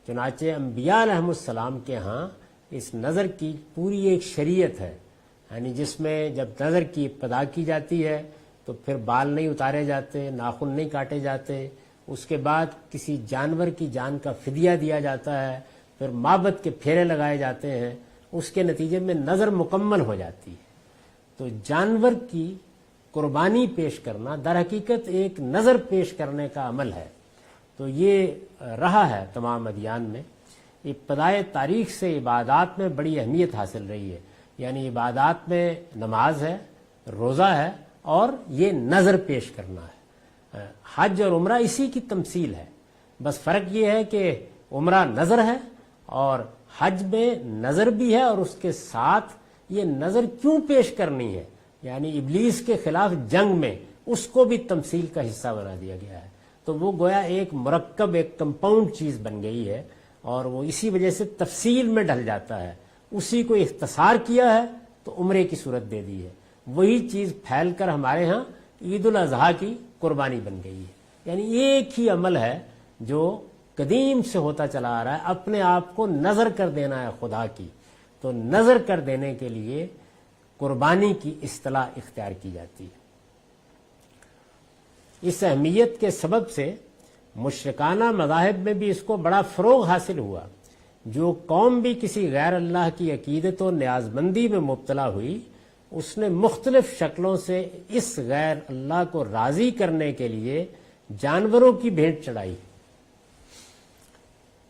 چنانچہ انبیاء علیہم السلام کے ہاں اس نظر کی پوری ایک شریعت ہے، یعنی جس میں جب نظر کی ابتدا کی جاتی ہے تو پھر بال نہیں اتارے جاتے، ناخن نہیں کاٹے جاتے، اس کے بعد کسی جانور کی جان کا فدیہ دیا جاتا ہے، پھر معبد کے پھیرے لگائے جاتے ہیں، اس کے نتیجے میں نظر مکمل ہو جاتی ہے۔ تو جانور کی قربانی پیش کرنا در حقیقت ایک نظر پیش کرنے کا عمل ہے۔ تو یہ رہا ہے تمام ادیان میں۔ ابتدائے تاریخ سے عبادات میں بڑی اہمیت حاصل رہی ہے، یعنی عبادات میں نماز ہے، روزہ ہے، اور یہ نظر پیش کرنا ہے۔ حج اور عمرہ اسی کی تمثیل ہے، بس فرق یہ ہے کہ عمرہ نظر ہے اور حج میں نظر بھی ہے، اور اس کے ساتھ یہ نظر کیوں پیش کرنی ہے، یعنی ابلیس کے خلاف جنگ میں اس کو بھی تمثیل کا حصہ بنا دیا گیا ہے۔ تو وہ گویا ایک مرکب، ایک کمپاؤنڈ چیز بن گئی ہے، اور وہ اسی وجہ سے تفصیل میں ڈھل جاتا ہے۔ اسی کو اختصار کیا ہے تو عمرے کی صورت دے دی ہے۔ وہی چیز پھیل کر ہمارے ہاں عید الاضحیٰ کی قربانی بن گئی ہے۔ یعنی ایک ہی عمل ہے جو قدیم سے ہوتا چلا آ رہا ہے، اپنے آپ کو نظر کر دینا ہے خدا کی۔ تو نظر کر دینے کے لیے قربانی کی اصطلاح اختیار کی جاتی ہے۔ اس اہمیت کے سبب سے مشرکانہ مذاہب میں بھی اس کو بڑا فروغ حاصل ہوا۔ جو قوم بھی کسی غیر اللہ کی عقیدت و نیاز مندی میں مبتلا ہوئی، اس نے مختلف شکلوں سے اس غیر اللہ کو راضی کرنے کے لیے جانوروں کی بھیٹ چڑھائی۔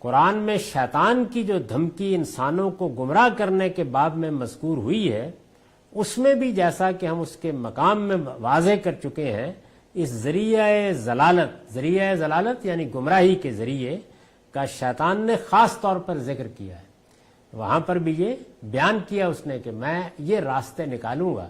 قرآن میں شیطان کی جو دھمکی انسانوں کو گمراہ کرنے کے باب میں مذکور ہوئی ہے، اس میں بھی جیسا کہ ہم اس کے مقام میں واضح کر چکے ہیں، اس ذریعہ ضلالت یعنی گمراہی کے ذریعے کا شیطان نے خاص طور پر ذکر کیا ہے۔ وہاں پر بھی یہ بیان کیا اس نے کہ میں یہ راستے نکالوں گا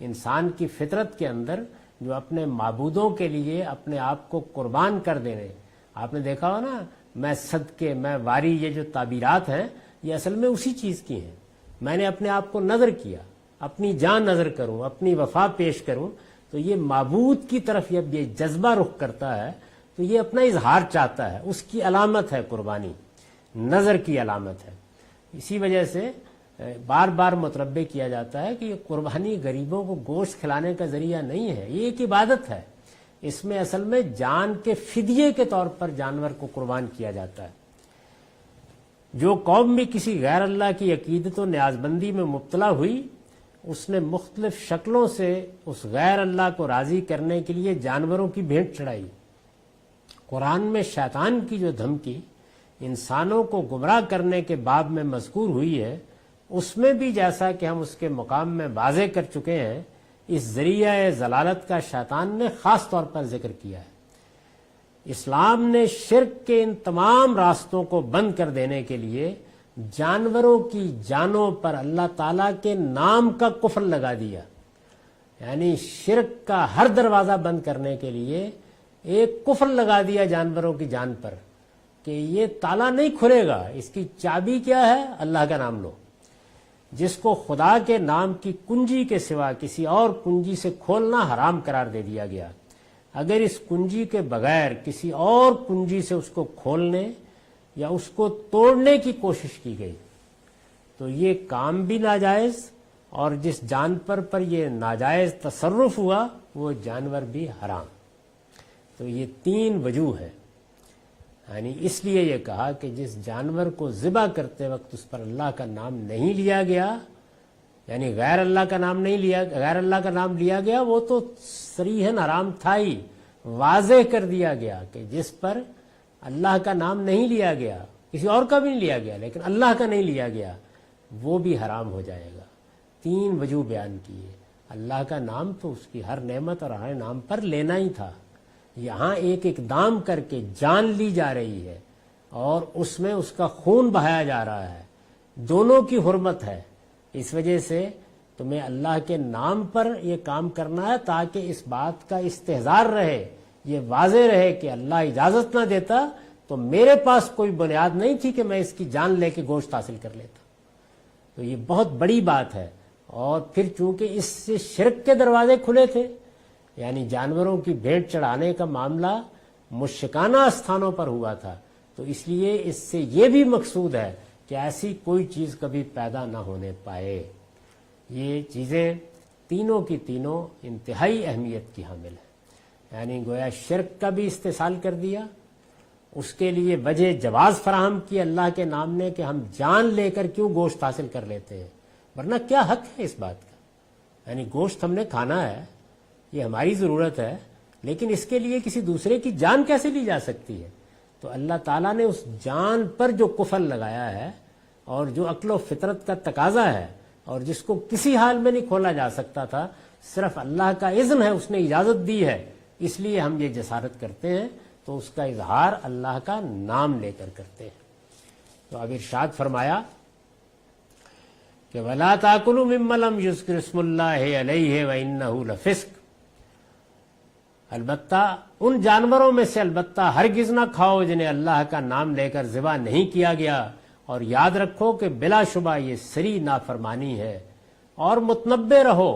انسان کی فطرت کے اندر، جو اپنے معبودوں کے لیے اپنے آپ کو قربان کر دینے۔ آپ نے دیکھا ہو نا، میں صدقے، میں واری، یہ جو تعبیرات ہیں یہ اصل میں اسی چیز کی ہیں۔ میں نے اپنے آپ کو نظر کیا، اپنی جان نظر کروں، اپنی وفا پیش کروں، تو یہ معبود کی طرف جب یہ جذبہ رخ کرتا ہے تو یہ اپنا اظہار چاہتا ہے، اس کی علامت ہے قربانی، نظر کی علامت ہے۔ اسی وجہ سے بار بار متنبہ کیا جاتا ہے کہ یہ قربانی غریبوں کو گوشت کھلانے کا ذریعہ نہیں ہے، یہ ایک عبادت ہے۔ اس میں اصل میں جان کے فدیے کے طور پر جانور کو قربان کیا جاتا ہے۔ جو قوم بھی کسی غیر اللہ کی عقیدت و نیاز بندی میں مبتلا ہوئی، اس نے مختلف شکلوں سے اس غیر اللہ کو راضی کرنے کے لیے جانوروں کی بھیٹ چڑھائی۔ قرآن میں شیطان کی جو دھمکی انسانوں کو گمراہ کرنے کے باب میں مذکور ہوئی ہے، اس میں بھی جیسا کہ ہم اس کے مقام میں واضح کر چکے ہیں، اس ذریعہ ضلالت کا شیطان نے خاص طور پر ذکر کیا ہے۔ اسلام نے شرک کے ان تمام راستوں کو بند کر دینے کے لیے جانوروں کی جانوں پر اللہ تعالیٰ کے نام کا قفل لگا دیا، یعنی شرک کا ہر دروازہ بند کرنے کے لیے ایک قفل لگا دیا جانوروں کی جان پر کہ یہ تالا نہیں کھلے گا، اس کی چابی کیا ہے؟ اللہ کا نام لو۔ جس کو خدا کے نام کی کنجی کے سوا کسی اور کنجی سے کھولنا حرام قرار دے دیا گیا۔ اگر اس کنجی کے بغیر کسی اور کنجی سے اس کو کھولنے یا اس کو توڑنے کی کوشش کی گئی تو یہ کام بھی ناجائز، اور جس جانور پر یہ ناجائز تصرف ہوا وہ جانور بھی حرام۔ تو یہ تین وجوہ ہے، یعنی اس لیے یہ کہا کہ جس جانور کو ذبح کرتے وقت اس پر اللہ کا نام نہیں لیا گیا، یعنی غیر اللہ کا نام لیا گیا، وہ تو صریحاً حرام تھا ہی، واضح کر دیا گیا کہ جس پر اللہ کا نام نہیں لیا گیا، کسی اور کا بھی نہیں لیا گیا لیکن اللہ کا نہیں لیا گیا، وہ بھی حرام ہو جائے گا۔ تین وجوہ بیان کیے۔ اللہ کا نام تو اس کی ہر نعمت اور ہر نام پر لینا ہی تھا، یہاں ایک اقدام کر کے جان لی جا رہی ہے اور اس میں اس کا خون بہایا جا رہا ہے، دونوں کی حرمت ہے۔ اس وجہ سے تمہیں اللہ کے نام پر یہ کام کرنا ہے تاکہ اس بات کا استحضار رہے، یہ واضح رہے کہ اللہ اجازت نہ دیتا تو میرے پاس کوئی بنیاد نہیں تھی کہ میں اس کی جان لے کے گوشت حاصل کر لیتا۔ تو یہ بہت بڑی بات ہے، اور پھر چونکہ اس سے شرک کے دروازے کھلے تھے، یعنی جانوروں کی بھیٹ چڑھانے کا معاملہ مشرکانہ استھانوں پر ہوا تھا، تو اس لیے اس سے یہ بھی مقصود ہے کہ ایسی کوئی چیز کبھی پیدا نہ ہونے پائے۔ یہ چیزیں تینوں کی تینوں انتہائی اہمیت کی حامل ہیں، یعنی گویا شرک کا بھی استحصال کر دیا، اس کے لیے وجہ جواز فراہم کی اللہ کے نام نے کہ ہم جان لے کر کیوں گوشت حاصل کر لیتے ہیں، ورنہ کیا حق ہے اس بات کا؟ یعنی گوشت ہم نے کھانا ہے، یہ ہماری ضرورت ہے، لیکن اس کے لیے کسی دوسرے کی جان کیسے لی جا سکتی ہے؟ تو اللہ تعالیٰ نے اس جان پر جو قفل لگایا ہے اور جو عقل و فطرت کا تقاضا ہے اور جس کو کسی حال میں نہیں کھولا جا سکتا تھا، صرف اللہ کا اذن ہے، اس نے اجازت دی ہے، اس لیے ہم یہ جسارت کرتے ہیں، تو اس کا اظہار اللہ کا نام لے کر کرتے ہیں۔ تو اب ارشاد فرمایا کہ وَلَا تَأْكُلُوا مِمَّا لَمْ يُذْكَرِ اسْمُ اللَّهِ عَلَيْهِ وَإِنَّهُ لَفِسْقٌ، البتہ ان جانوروں میں سے البتہ ہرگز نہ کھاؤ جنہیں اللہ کا نام لے کر ذبح نہیں کیا گیا، اور یاد رکھو کہ بلا شبہ یہ سری نافرمانی ہے، اور متنبہ رہو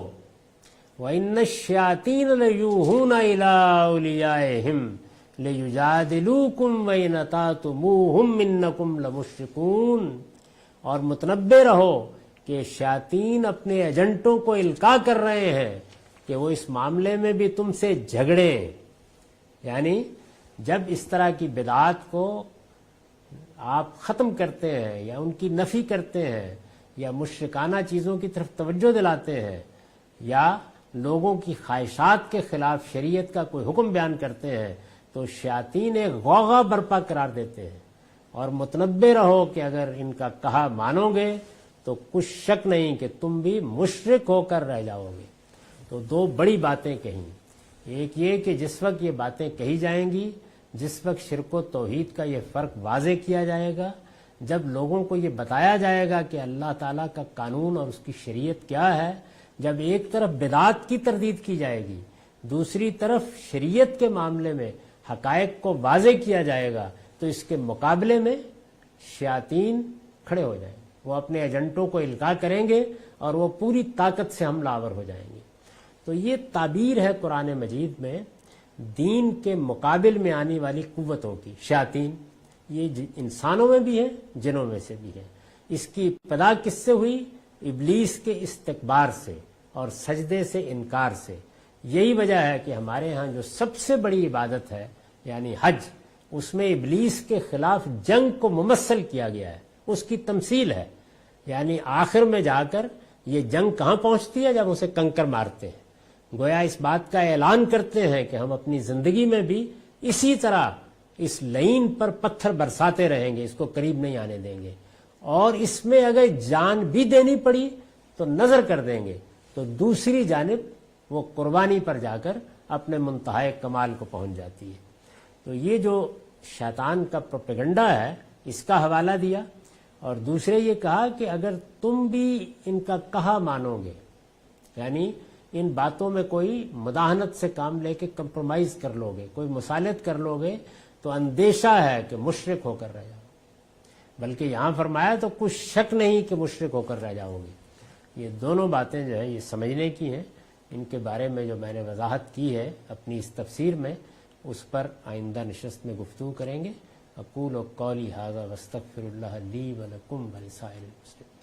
وَإِنَّ الشَّيَاطِينَ لَيُوحُونَ إِلَىٰ أَوْلِيَائِهِمْ لِيُجَادِلُوكُمْ وَإِنْ أَطَعْتُمُوهُمْ إِنَّكُمْ لَمُشْرِكُونَ، اور متنبہ رہو کہ شیاطین اپنے ایجنٹوں کو القاء کر رہے ہیں کہ وہ اس معاملے میں بھی تم سے جھگڑیں، یعنی جب اس طرح کی بدعات کو آپ ختم کرتے ہیں یا ان کی نفی کرتے ہیں یا مشرکانہ چیزوں کی طرف توجہ دلاتے ہیں یا لوگوں کی خواہشات کے خلاف شریعت کا کوئی حکم بیان کرتے ہیں، تو شیاطین ایک غوغا برپا قرار دیتے ہیں، اور متنبہ رہو کہ اگر ان کا کہا مانو گے تو کچھ شک نہیں کہ تم بھی مشرک ہو کر رہ جاؤ گے۔ تو دو بڑی باتیں کہیں، ایک یہ کہ جس وقت یہ باتیں کہی جائیں گی، جس وقت شرک و توحید کا یہ فرق واضح کیا جائے گا، جب لوگوں کو یہ بتایا جائے گا کہ اللہ تعالیٰ کا قانون اور اس کی شریعت کیا ہے، جب ایک طرف بدعات کی تردید کی جائے گی، دوسری طرف شریعت کے معاملے میں حقائق کو واضح کیا جائے گا، تو اس کے مقابلے میں شیاطین کھڑے ہو جائیں گے۔ وہ اپنے ایجنٹوں کو القاء کریں گے اور وہ پوری طاقت سے حملہ آور ہو جائیں گے۔ تو یہ تعبیر ہے قرآن مجید میں دین کے مقابل میں آنے والی قوتوں کی۔ شیاطین یہ انسانوں میں بھی ہیں، جنوں میں سے بھی ہیں۔ اس کی ابتدا کس سے ہوئی؟ ابلیس کے استکبار سے اور سجدے سے انکار سے۔ یہی وجہ ہے کہ ہمارے ہاں جو سب سے بڑی عبادت ہے یعنی حج، اس میں ابلیس کے خلاف جنگ کو ممثل کیا گیا ہے، اس کی تمثیل ہے۔ یعنی آخر میں جا کر یہ جنگ کہاں پہنچتی ہے؟ جب اسے کنکر مارتے ہیں، گویا اس بات کا اعلان کرتے ہیں کہ ہم اپنی زندگی میں بھی اسی طرح اس لعین پر پتھر برساتے رہیں گے، اس کو قریب نہیں آنے دیں گے، اور اس میں اگر جان بھی دینی پڑی تو نظر کر دیں گے، تو دوسری جانب وہ قربانی پر جا کر اپنے منتہائے کمال کو پہنچ جاتی ہے۔ تو یہ جو شیطان کا پروپیگنڈا ہے اس کا حوالہ دیا، اور دوسرے یہ کہا کہ اگر تم بھی ان کا کہا مانو گے، یعنی ان باتوں میں کوئی مداہنت سے کام لے کے کمپرومائز کر لو گے، کوئی مصالحت کر لو گے، تو اندیشہ ہے کہ مشرک ہو کر رہ جاؤ۔ بلکہ یہاں فرمایا تو کچھ شک نہیں کہ مشرک ہو کر رہ جاؤ گے۔ یہ دونوں باتیں جو ہیں یہ سمجھنے کی ہیں، ان کے بارے میں جو میں نے وضاحت کی ہے اپنی اس تفسیر میں، اس پر آئندہ نشست میں گفتگو کریں گے۔ اقول قولی ھذا واستغفر اللہ لی ولکم ولسائر المسلمین۔